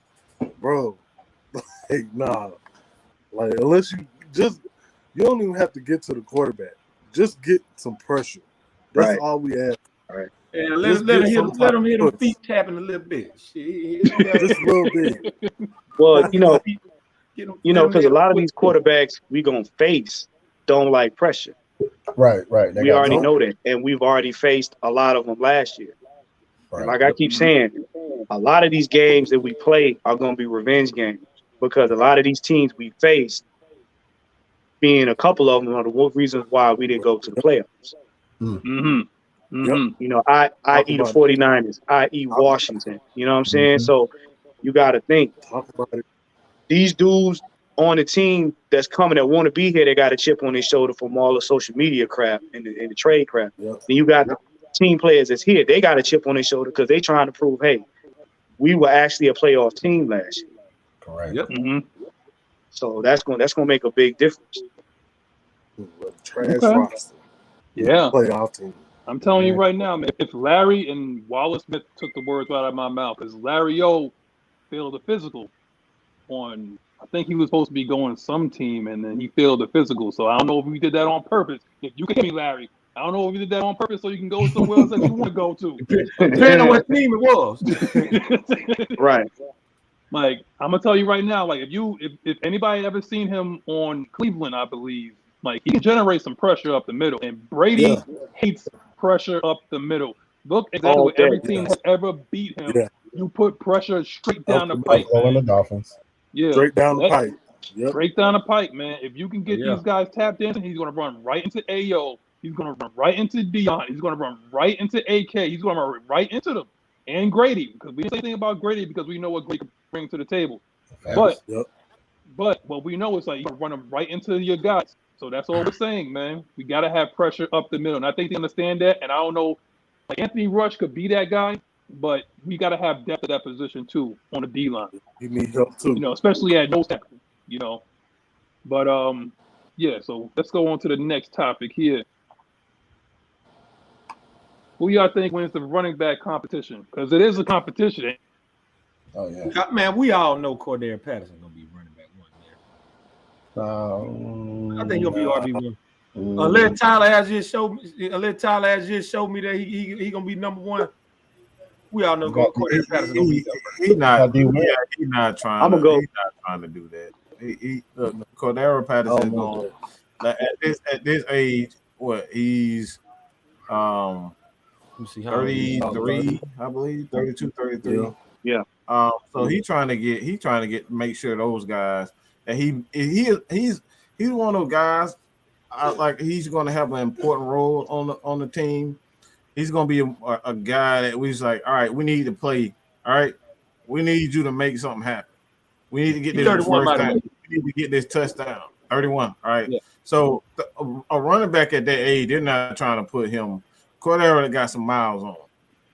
bro. Like, nah. Like, unless you don't even have to get to the quarterback. Just get some pressure. That's all we ask. Right. And let him hit them feet tapping a little bit. Just a little bit. Well, because a lot of these quarterbacks we gonna face don't like pressure. Right. We already know that, and we've already faced a lot of them last year. Right. Like I keep saying, a lot of these games that we play are going to be revenge games because a lot of these teams we faced, being a couple of them, are the reasons why we didn't go to the playoffs. I.e. the 49ers, i.e. Washington. You know what I'm saying? So you got to think. Talk about it. These dudes on the team that's coming that want to be here, they got a chip on their shoulder from all the social media crap and the trade crap. Then you got the team players that's here, they got a chip on their shoulder because they trying to prove, hey, we were actually a playoff team last year. Correct. Yep. Mm-hmm. So that's gonna make a big difference. Trash Okay. roster. Yeah. Playoff team. I'm telling you right now, man, if Larry and Wallace Smith took the words right out of my mouth, because Larry O failed the physical on, I think he was supposed to be going some team, and then he failed the physical. So I don't know if we did that on purpose. If you can hear me, Larry, I don't know if we did that on purpose so you can go somewhere else that you want to go to. Depending on what team it was. Right. Like, I'm gonna tell you right now, like if anybody ever seen him on Cleveland, I believe, like he can generate some pressure up the middle. And Brady hates pressure up the middle. Look exactly what every team has ever beat him. Yeah. You put pressure straight down the pipe. Buffalo and the Dolphins. Yeah. Straight down the pipe. Yep. Straight down the pipe, man. If you can get these guys tapped in, he's gonna run right into AO. He's gonna run right into Dion. He's gonna run right into AK. He's gonna run right into them. And Grady, because we didn't say anything about Grady because we know what Grady can bring to the table. But what we know is like you're running right into your guys. So that's all we're saying, man. We gotta have pressure up the middle. And I think they understand that. And I don't know, like Anthony Rush could be that guy, but we gotta have depth at that position too on the D line. He needs help too. You know, especially at nose tackle, you know. But yeah, so let's go on to the next topic here. Who y'all think wins the running back competition? Because it is a competition. Oh yeah. Man, we all know Cordell Patterson gonna be running back one there. I think he'll be RB1. Unless Tyler has just showed me that he gonna be number one. We all know Cordell Patterson gonna be he's not trying. He's not trying to do that. Cordell Patterson going at this age. What he's 33, I believe, 32, 33. Yeah. So he's trying to make sure those guys, and he's one of those guys. Like he's going to have an important role on the team. He's going to be a guy that we's like, all right, we need to play. All right, we need you to make something happen. We need to get this first down. We need to get this touchdown. 31. All right. Yeah. So a running back at that age, they're not trying to put him. Cordero got some miles on him.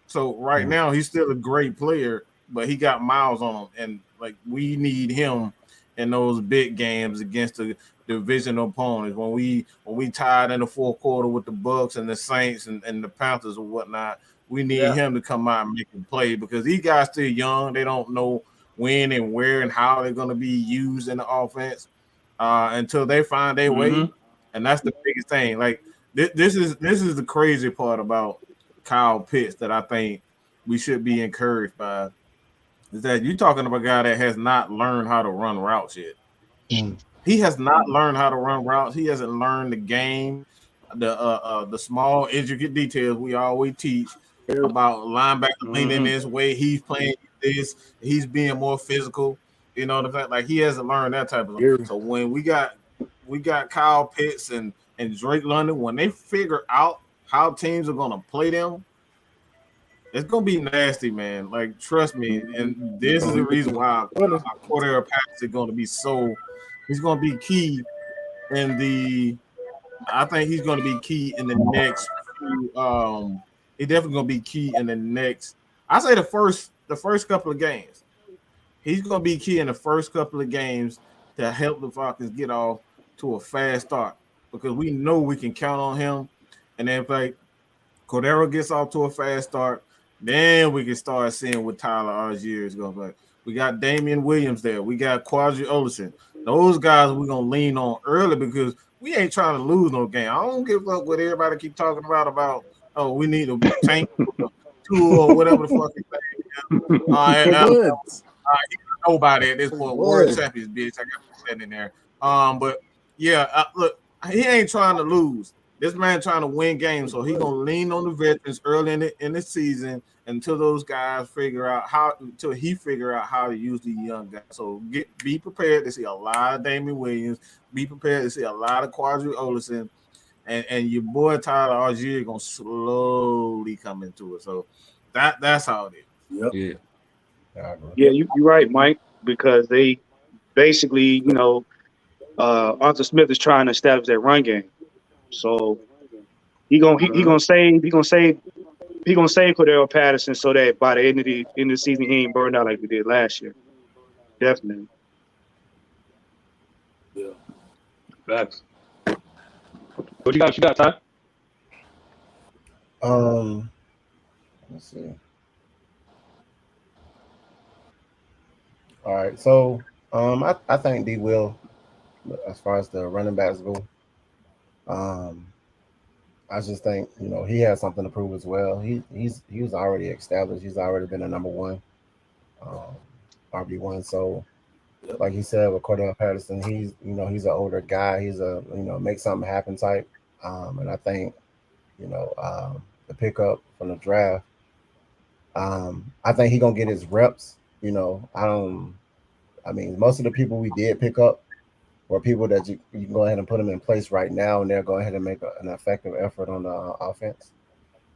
So right now he's still a great player, but he got miles on him, and like we need him in those big games against the divisional opponents. When we tied in the fourth quarter with the Bucks and the Saints and the Panthers or whatnot, we need him to come out and make a play because these guys still young. They don't know when and where and how they're going to be used in the offense until they find their way, and that's the biggest thing. Like this is the crazy part about Kyle Pitts that I think we should be encouraged by. Is that you're talking about a guy that has not learned how to run routes yet. He has not learned how to run routes. He hasn't learned the game, the small intricate details we always teach about linebacker leaning this way. He's playing this. He's being more physical. You know the fact like he hasn't learned that type of stuff. So when we got Kyle Pitts and Drake London, when they figure out how teams are gonna play them, it's gonna be nasty, man. Like, trust me. And this is the reason why Cordell Patterson is gonna be so. He's gonna be key in the. I think he's gonna be key in the next. He's definitely gonna be key in the next. I say the first couple of games. He's gonna be key in the first couple of games to help the Falcons get off to a fast start because we know we can count on him. And then if like Cordero gets off to a fast start. Then we can start seeing what Tyler Algier is going to be. We got Damian Williams there. We got Quadri Olsen. Those guys we're going to lean on early because we ain't trying to lose no game. I don't give up what everybody keep talking about, oh, we need a tank two or whatever the fuck is. Nobody at this point. World champions, bitch. I got that in there. But, yeah, look, he ain't trying to lose. This man trying to win games, so he's gonna lean on the veterans early in the season until those guys figure out how to use the young guys. So be prepared to see a lot of Damian Williams, be prepared to see a lot of Quadri Olsen, and your boy Tyler Algier gonna slowly come into it. So that's how it is. Yeah, you're right, Mike, because they basically, Arthur Smith is trying to establish that run game. So he gonna save gonna save Cordell Patterson so that by the end of the season he ain't burned out like we did last year. Definitely. Yeah. Facts. What you got, Ty? Let's see. All right, so I think D will, as far as the running backs go. I just think he has something to prove as well. He was already established. He's already been a number one, RB1. So, like he said with Cordell Patterson, he's an older guy. He's a make something happen type. And I think the pickup from the draft. I think he's gonna get his reps. I mean, most of the people we did pick up were people that you can go ahead and put them in place right now, and they'll go ahead and make an effective effort on the offense.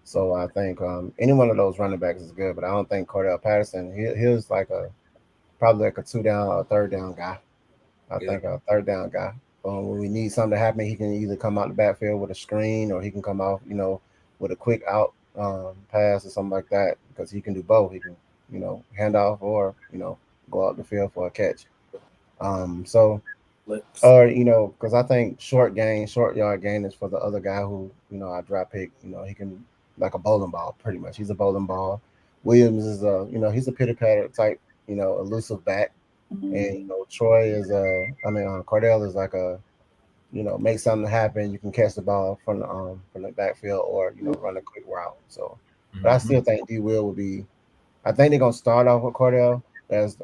So I think any one of those running backs is good, but I don't think Cordell Patterson. He was probably like a 2-down or 3rd-down guy. I think a 3rd-down guy. When we need something to happen, he can either come out the backfield with a screen, or he can come out, with a quick out pass or something like that, because he can do both. He can, hand off or go out the field for a catch. Because I think short yard gain is for the other guy who, I draft pick. He can, like a bowling ball, pretty much. He's a bowling ball. Williams is he's a pitter patter type, elusive back. And Troy is Cordell is like a, make something happen. You can catch the ball from the backfield, or run a quick route. So, but I still think D will be. I think they're gonna start off with Cordell as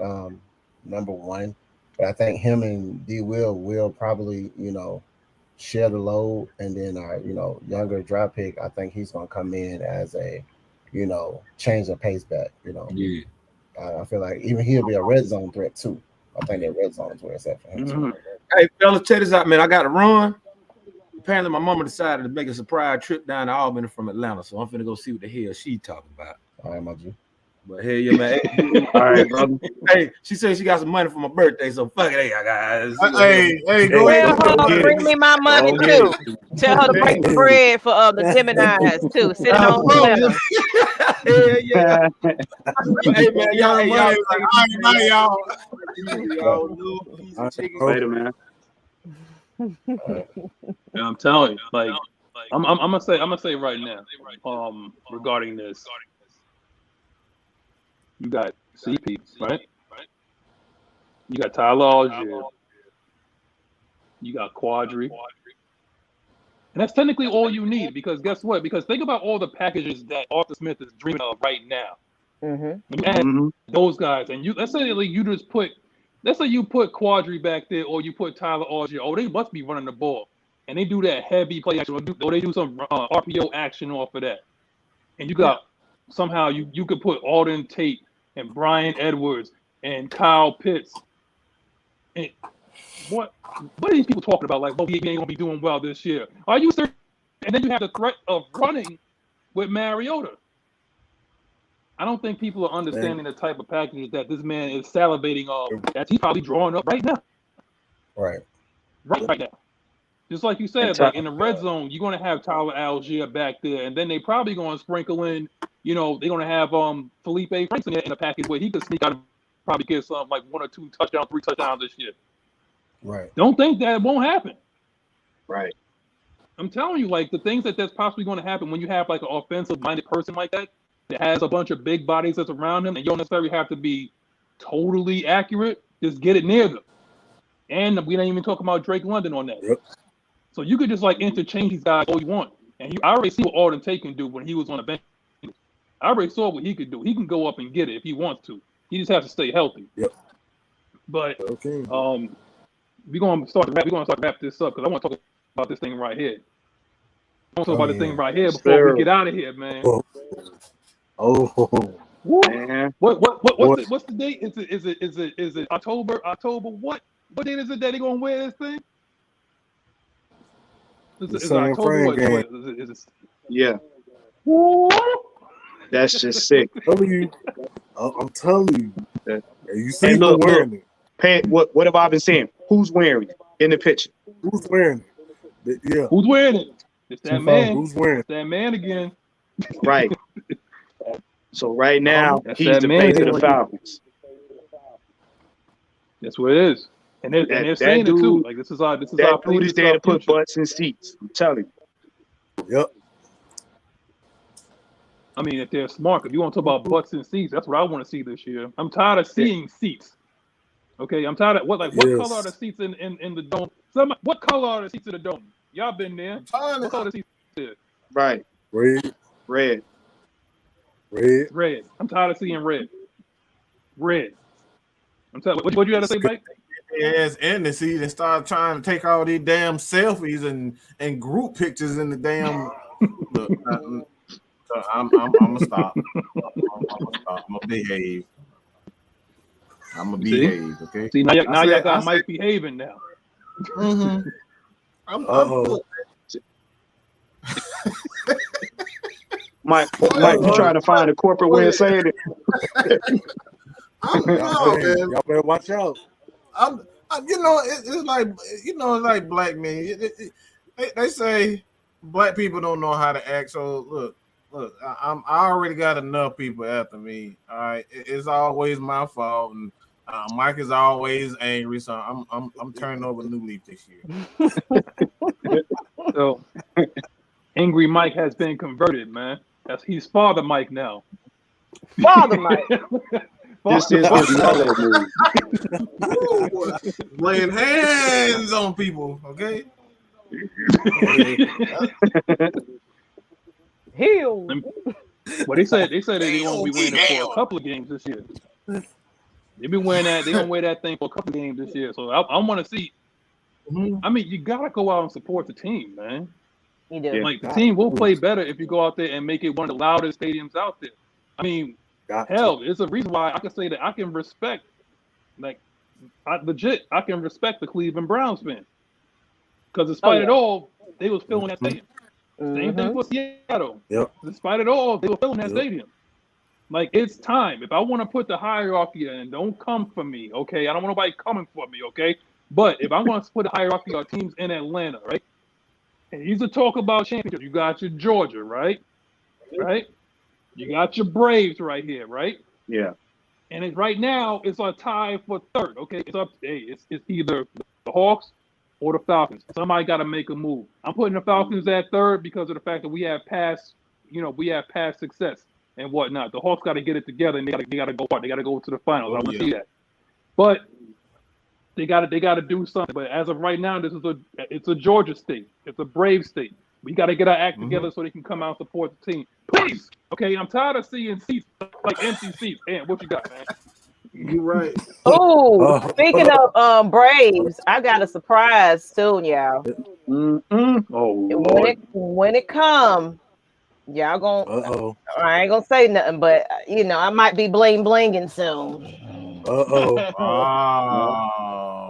number one, but I think him and D will probably share the load, and then our younger draft pick, I think he's gonna come in as a change of pace back. Yeah. I feel like even he'll be a red zone threat too. I think that red zone is where it's at for him. Mm-hmm. Hey, fellas, check this out, man. I got to run. Apparently, my mama decided to make a surprise trip down to Albany from Atlanta, so I'm finna go see what the hell she talking about. All right, Maggie. But hell yeah, man. All right, brother. Hey, she said she got some money for my birthday, so fuck it. Hey, I got. Hey, go ahead. Bring me my money too. Tell her to bring the bread for the Geminis too. Sitting on the Hell yeah. Hey man, y'all Later, man. Yeah, I'm telling you, like, I'm gonna say right now, regarding this, you got CP, right? You got Tyler Algier, you got Quadri, and that's technically all you need, because guess what? Because think about all the packages that Arthur Smith is dreaming of right now. You add those guys, and let's say you put Quadri back there, or you put Tyler Algier. Oh, they must be running the ball, and they do that heavy play action, or they do some RPO action off of that. And you got somehow you could put Alden Tate and Brian Edwards and Kyle Pitts. And what are these people talking about? Like, well, we ain't gonna be doing well this year. Are you serious? And then you have the threat of running with Mariota. I don't think people are understanding the type of packages that this man is salivating on, that he's probably drawing up right now. Right now. Just like you said, like in the red zone, you're going to have Tyler Algier back there, and then they probably going to sprinkle in, they're going to have Felipe Franks in a package where he could sneak out and probably get some like 1 or 2 touchdowns, 3 touchdowns this year. Right. Don't think that won't happen. Right. I'm telling you, like, the things that's possibly going to happen when you have like an offensive-minded person like that has a bunch of big bodies that's around him, and you don't necessarily have to be totally accurate. Just get it near them. And we don't even talk about Drake London on that. Yep. So you could just like interchange these guys all you want. And I already see what Alden Tate can do when he was on the bench. I already saw what he could do. He can go up and get it if he wants to. He just has to stay healthy. Yep. But we're gonna start to wrap this up, because I want to talk about this thing right here. I want to talk about this thing right here before we get out of here, man. Man. What's the date? Is it October? What date is it that they're gonna wear this thing? Is it October? Yeah. That's just sick. I'm telling you. You see look, wearing it. Pay, what have I been saying? Who's wearing it in the picture? Who's wearing it? Yeah. Who's wearing it? It's that man. Who's wearing it? It's that man again. Right. So right now, That's he's that the man face of here. the Falcons. That's what it is. And they're saying it too. Like this is our That face, dude this is is there our to put future. butts in seats. I'm telling you. Yep. I mean, if they're smart, if you want to talk about butts and seats, that's what I want to see this year. I'm tired of seeing seats. Okay, I'm tired of what color are the seats in the dome? What color are the seats in the dome? Y'all been there? What color are the seats there? Right. Red. I'm tired of seeing red. I'm tired. What you had to say, Mike? Yes, in the seat and start trying to take all these damn selfies and group pictures in the damn. Look, I'm gonna stop. I'm gonna behave. Okay. See, now y'all got Mike behaving now. Mm-hmm. Mike, you trying to find a corporate way of saying it? Y'all better watch out. It's like black men. They say black people don't know how to act. So look, I already got enough people after me. All right, it's always my fault, and Mike is always angry. So I'm turning over a new leaf this year. So, angry Mike has been converted, man. He's Father Mike now. Father Mike. This is his mellow move. Laying hands on people, okay? Heal. Well, they said they're gonna be wearing it for a couple of games this year. They've been wearing that. They're gonna wear that thing for a couple of games this year. So I want to see. I mean, you gotta go out and support the team, man. You do. Like the team will play better if you go out there and make it one of the loudest stadiums out there. I mean, hell, it's a reason why I can say that I can respect, I can respect the Cleveland Browns fan. Because despite it all, they was filling that stadium. Same thing for Seattle. Yep. Despite it all, they were filling that stadium. Like, it's time. If I want to put the hierarchy in, don't come for me, okay? I don't want nobody coming for me, okay? But if I want to put a hierarchy of teams in Atlanta, right? And he's to talk about championships. You got your Georgia, right? Right? You got your Braves right here, right? Yeah. And right now, it's a tie for third, okay? It's either the Hawks or the Falcons. Somebody got to make a move. I'm putting the Falcons at third because of the fact that we have past success and whatnot. The Hawks got to get it together and they got to go hard. They got to go to the finals. I want to see that. But they got to do something. But as of right now, it's a Georgia state. It's a Brave state. We got to get our act together so they can come out and support the team. Please. Okay, I'm tired of seeing seats like empty seats. Man, what you got, man? You're right. Oh, speaking of Braves, I got a surprise soon, y'all. When it come, y'all gonna. I ain't gonna say nothing, but I might be blinging soon.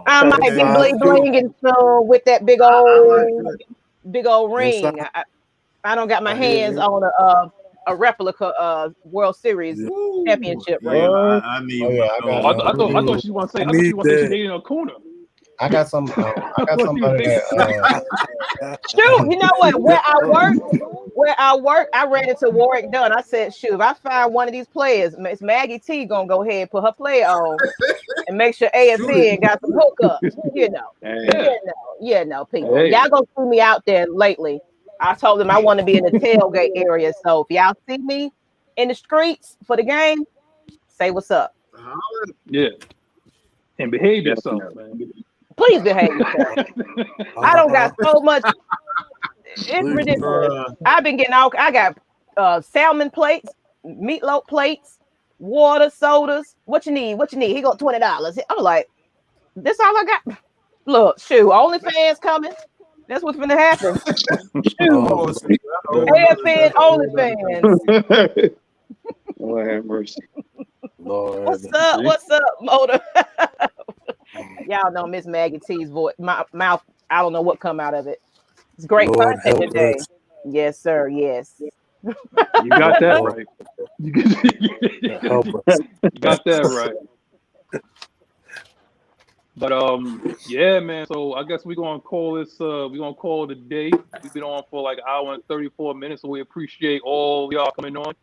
I might be blinging soon with that big old ring. I don't got my hands on a replica World Series championship ring. I need. I thought she want to say. I thought she want to say she needed a Kuna. I got some. I got somebody that. Shoot, you know what? Where I work, I ran into Warwick Dunn. I said, shoot, if I find one of these players, Miss Maggie T gonna go ahead and put her player on and make sure AFN got some hookups. People. Hey. Y'all gonna see me out there lately. I told them I want to be in the tailgate area. So if y'all see me in the streets for the game, say what's up. Yeah. And behave yourself, man. Please behave yourself. I don't got so much. It's ridiculous. I've been getting all. I got salmon plates, meatloaf plates, water, sodas. What you need? He got $20. I'm like, this all I got. Look, shoot, OnlyFans coming. That's what's gonna happen. AFN OnlyFans. Lord have mercy. Lord. What's up, Motor? Y'all know Miss Maggie T's voice. My mouth, I don't know what come out of it. It's great content today. Yes, sir. Yes. You got that right. You got that right. But yeah, man. So I guess we're gonna call this. We're gonna call it a day. We've been on for like an hour and 34 minutes. So we appreciate all y'all coming on.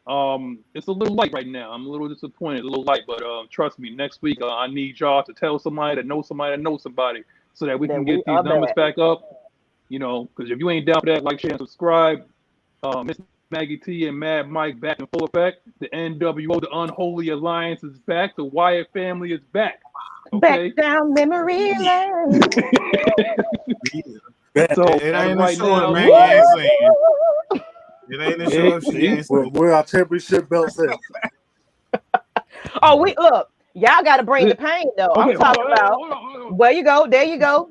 It's a little light right now. I'm a little disappointed, a little light, but trust me, next week I need y'all to tell somebody that knows somebody that knows somebody, so that we can get these numbers back up. You know, because if you ain't down for that, like, share, and subscribe. Miss Maggie T and Mad Mike back in full effect. The NWO, the Unholy Alliance, is back. The Wyatt family is back. Okay? Back down memory lane. So it ain't right a show now, if Maggie ain't singing. It ain't a show if she ain't singing. Where our championship belts at? Oh, we look. Y'all got to bring the pain though. Okay, I'm talking about. hold on. Where you go? There you go.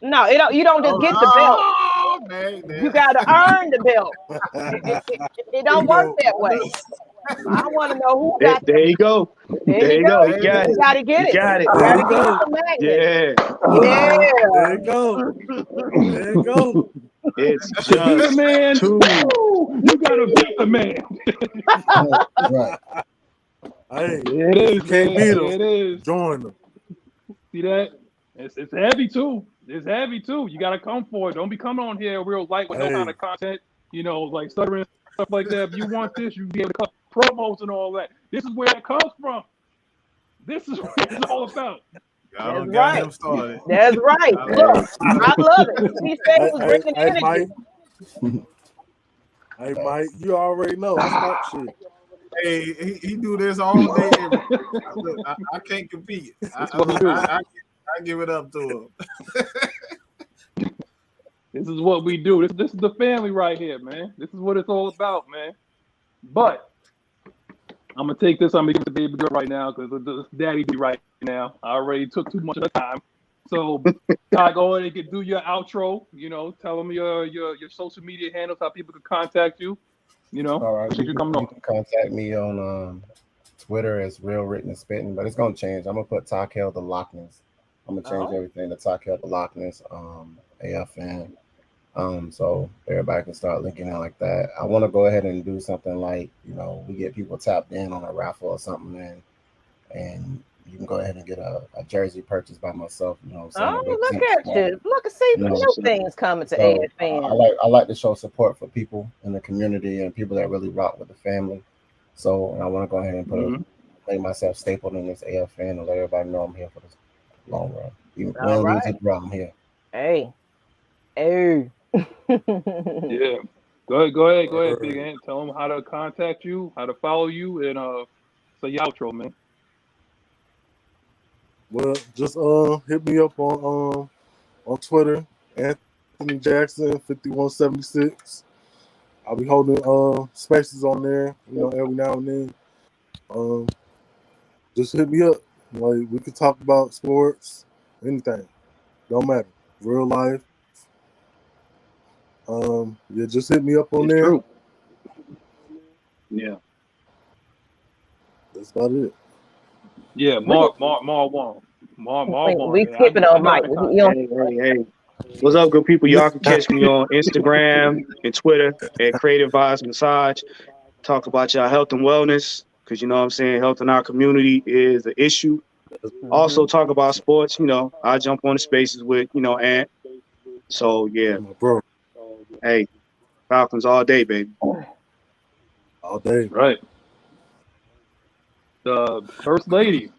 No, you don't just get the belt. You got to earn the belt. It don't work that way. I want to know who got There you go. There you go. You got it. You got to get it. You got it. There you go. Yeah. There you go. There you go. It's Be a just man. two. You gotta be a man. Right. Hey, It is. can't beat them. It is. Join them. See that? It's heavy too. It's heavy too. You gotta come for it. Don't be coming on here real light with no kind of content. You know, like stuttering and stuff like that. If you want this, you be able to cut promos and all that. This is where it comes from. This is what it's all about. Y'all got him started. That's right. Look, I love it. He said it was bringing energy. Hey, Mike, you already know. I start shit. Hey, he do this all day. I can't compete. I give it up to him. This is what we do. This is the family right here, man. This is what it's all about, man. But I'm gonna take this. I'm gonna give it to baby girl right now because the daddy be right now. I already took too much of the time. So, Ty, go ahead and do your outro. You know, tell them your social media handles, how people can contact you. You know, all right. You coming on. can contact me on Twitter as Real Written and Spitting, but it's gonna change. I'm gonna put Takel the Lockness. I'm gonna change everything to Takel the Lockness. AFN. So everybody can start linking in like that. I want to go ahead and do something like, you know, we get people tapped in on a raffle or something, and you can go ahead and get a jersey purchased by myself. You know what I'm saying? Oh, look at you! Look and see new things coming to AFN. I like to show support for people in the community and people that really rock with the family. So I want to go ahead and make myself stapled in this AFN and let everybody know I'm here for this long run. Even when lose it, I'm here. Hey. Yeah. Go ahead, Big Ant. Tell them how to contact you, how to follow you, and say your outro, man. Well, just hit me up on Twitter, Anthony Jackson 5176. I'll be holding spaces on there, you know, every now and then. Just hit me up. Like, we could talk about sports, anything. Don't matter. Real life. Yeah, just hit me up on there. True. Yeah. That's about it. Yeah, Mark Wong. We skipping on Mike. Hey. What's up, good people? Y'all can catch me on Instagram and Twitter at Creative Vibes Massage. Talk about y'all health and wellness, because you know what I'm saying, health in our community is an issue. Also talk about sports. You know, I jump on the spaces with, you know, Ant. So yeah, bro. Hey, Falcons all day, baby. All day. Right. The First Lady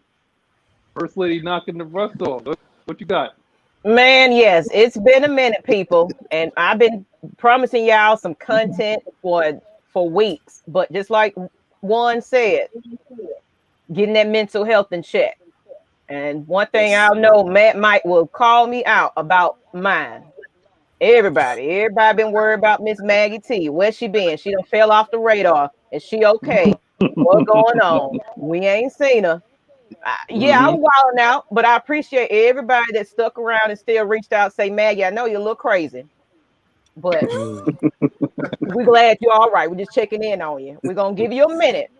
knocking the rust off. What you got? Man, yes, it's been a minute, people, and I've been promising y'all some content for weeks. But just like Juan said, getting that mental health in check. And one thing I'll know, Matt Mike will call me out about mine. Everybody been worried about Miss Maggie T. Where she been? She done fell off the radar. Is she okay? What's going on? We ain't seen her. I'm wilding out, but I appreciate everybody that stuck around and still reached out and say, Maggie, I know you look crazy, but we're glad you're all right. We're just checking in on you. We're going to give you a minute,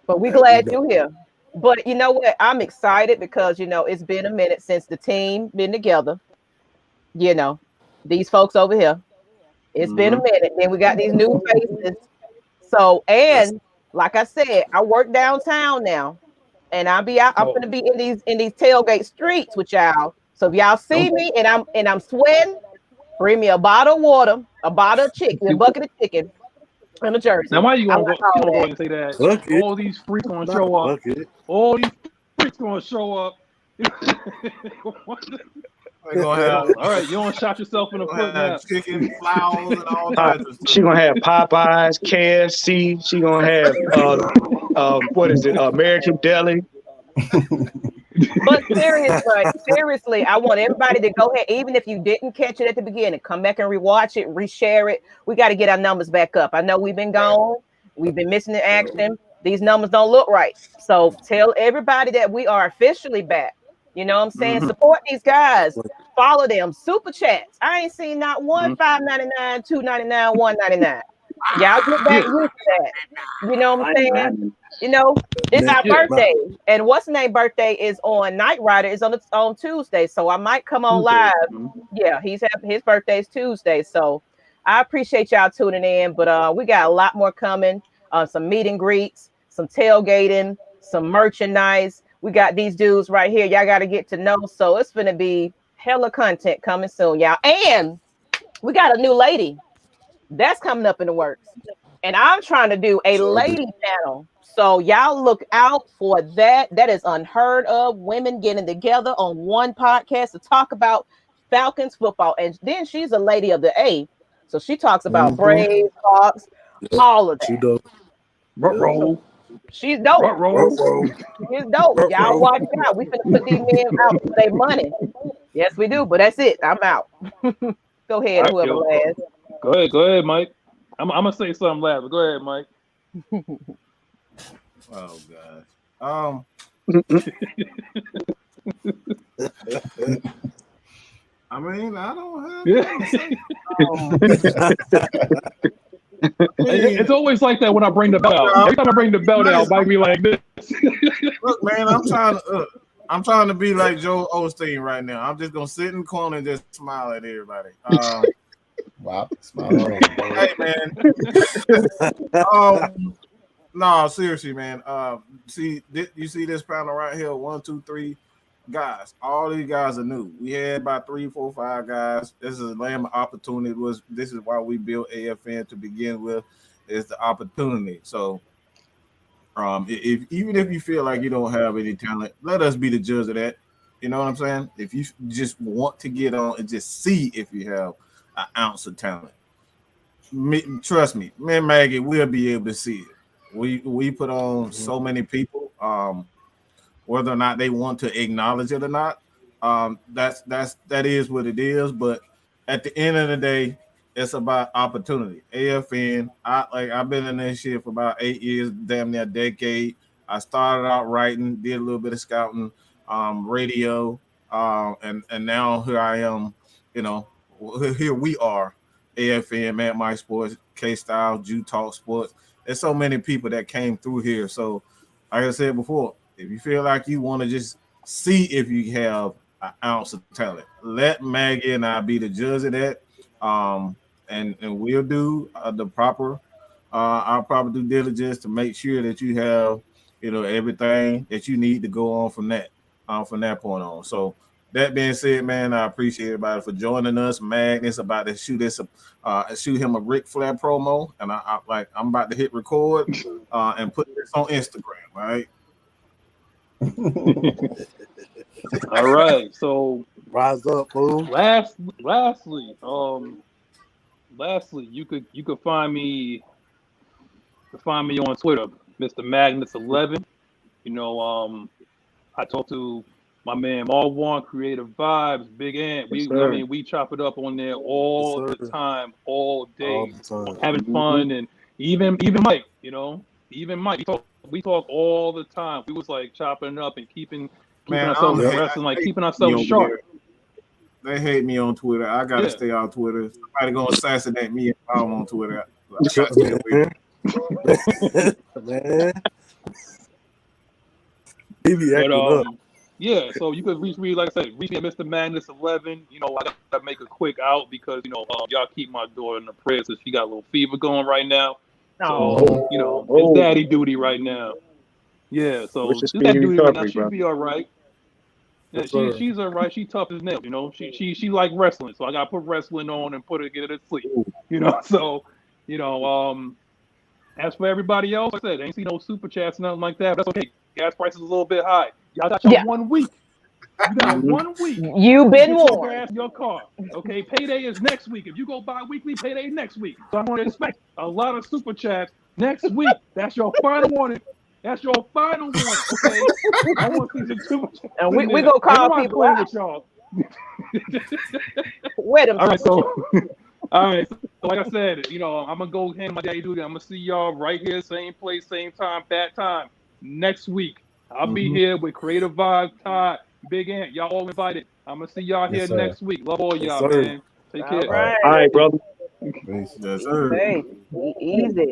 but we're glad you're here. But you know what? I'm excited because, you know, it's been a minute since the team been together. You know, these folks over here. It's been a minute. Then we got these new faces. So, and like I said, I work downtown now. And I'll be out. I'm gonna be in these tailgate streets with y'all. So if y'all see me and I'm sweating, bring me a bottle of water, a bottle of chicken, a bucket of chicken, And a jersey. Now, why you I gonna like go? You all gonna go that. ahead and say that? Bucket. All these freaks gonna Not show up. bucket. All these freaks gonna show up. They're gonna have All right, you don't shot yourself in the foot now. chicken, flowers, and all types of stuff. She gonna have Popeyes, KFC. She gonna have what is it? American Deli. But seriously, I want everybody to go ahead, even if you didn't catch it at the beginning, come back and rewatch it, reshare it. We got to get our numbers back up. I know we've been gone, we've been missing the action. These numbers don't look right. So tell everybody that we are officially back. You know what I'm saying? Mhm. Support these guys. Follow them. Super chats. I ain't seen not one $5.99, $2.99, $1.99. Y'all get back with that. You know what I'm saying? You know, it's our birthday, and what's the name birthday is on Night Rider is on Tuesday, so I might come on live. Yeah, his birthday is Tuesday, so I appreciate y'all tuning in. But we got a lot more coming. Some meet and greets, some tailgating, some merchandise. We got these dudes right here. Y'all got to get to know. So it's gonna be hella content coming soon, y'all. And we got a new lady that's coming up in the works. And I'm trying to do a lady panel. So y'all look out for that. That is unheard of. Women getting together on one podcast to talk about Falcons football. And then she's a lady of the A. So she talks about Braves, Hawks, all of that. She does. Roll. She's dope. Roll. She's dope. Y'all watch out. We finna put these men out for their money. Yes, we do. But that's it. I'm out. Go ahead, whoever last. Go ahead, Mike. I'm gonna say something last, but go ahead, Mike. Oh gosh. I mean, I don't have. It's always like that when I bring the belt out. Every time I bring the belt out, Mike be like this. Look, man, I'm trying to be like Joe Osteen right now. I'm just gonna sit in the corner and just smile at everybody. Wow, smile. Hey, man. No, seriously, man. You see this panel right here? 1, 2, 3 guys. All these guys are new. We had about 3, 4, 5 guys. This is a lamb opportunity. This is why we built AFN to begin with. Is the opportunity. So, even if you feel like you don't have any talent, let us be the judge of that. You know what I'm saying? If you just want to get on and just see if you have an ounce of talent, trust me, man, Maggie, we'll be able to see it. We put on so many people, whether or not they want to acknowledge it or not. That is what it is. But at the end of the day, it's about opportunity. AFN, I've been in this shit for about 8 years, damn near a decade. I started out writing, did a little bit of scouting, radio, and now here I am. You know, here we are, AFN, Mad Mike Sports, K Styles, Jew Talk Sports. There's so many people that came through here. So, like I said before, if you feel like you want to just see if you have an ounce of talent, let Maggie and I be the judge of that. And we'll do the proper our proper due diligence to make sure that you have, everything that you need to go on from that point on. So that being said, man, I appreciate everybody for joining us. Magnus about to shoot him a Ric Flair promo, and I'm about to hit record and put this on Instagram. All right. All right. So rise up, fool. Lastly, you could find me on Twitter, Mr. Magnus 11. I talked to my man Marwan, Creative Vibes, Big Ant. We chop it up on there all the time, all day, having fun, and even Mike. Even Mike. We talk all the time. We was like chopping it up and keeping ourselves wrestling, like keeping ourselves sharp. They hate me on Twitter. I gotta stay on Twitter. Somebody gonna assassinate me if I'm on Twitter. Man. He be acting up. Yeah, so you could reach me, like I said, reach me at Mr. Magnus 11. I gotta make a quick out because y'all keep my daughter in the prayers. So she got a little fever going right now. So it's daddy duty right now. Yeah, so it's daddy duty right now. She'll be all right. Yeah, she's all right. She tough as nails. She like wrestling, so I gotta put wrestling on and get her to sleep. So As for everybody else, like I said, ain't see no super chats, nothing like that. But that's okay. Gas prices a little bit high. Y'all got your 1 week. You got 1 week. You've been to get your warned. gas in your car. Okay, payday is next week. If you go bi-weekly, payday next week. So I'm gonna expect a lot of super chats next week. That's your final warning. That's your final warning. Okay, I want to see some super chats. And we gonna call people out. With y'all. Where them All right, super so all right. So like I said, I'm gonna go handle my daddy duty. I'm gonna see y'all right here, same place, same time, bad time next week. I'll be here with Creative Vibe, Todd, Big Ant. Y'all all invited. I'm gonna see y'all here next week. Love all y'all, man. Take care. All right. All right, brother. Yes, sir. Hey, easy.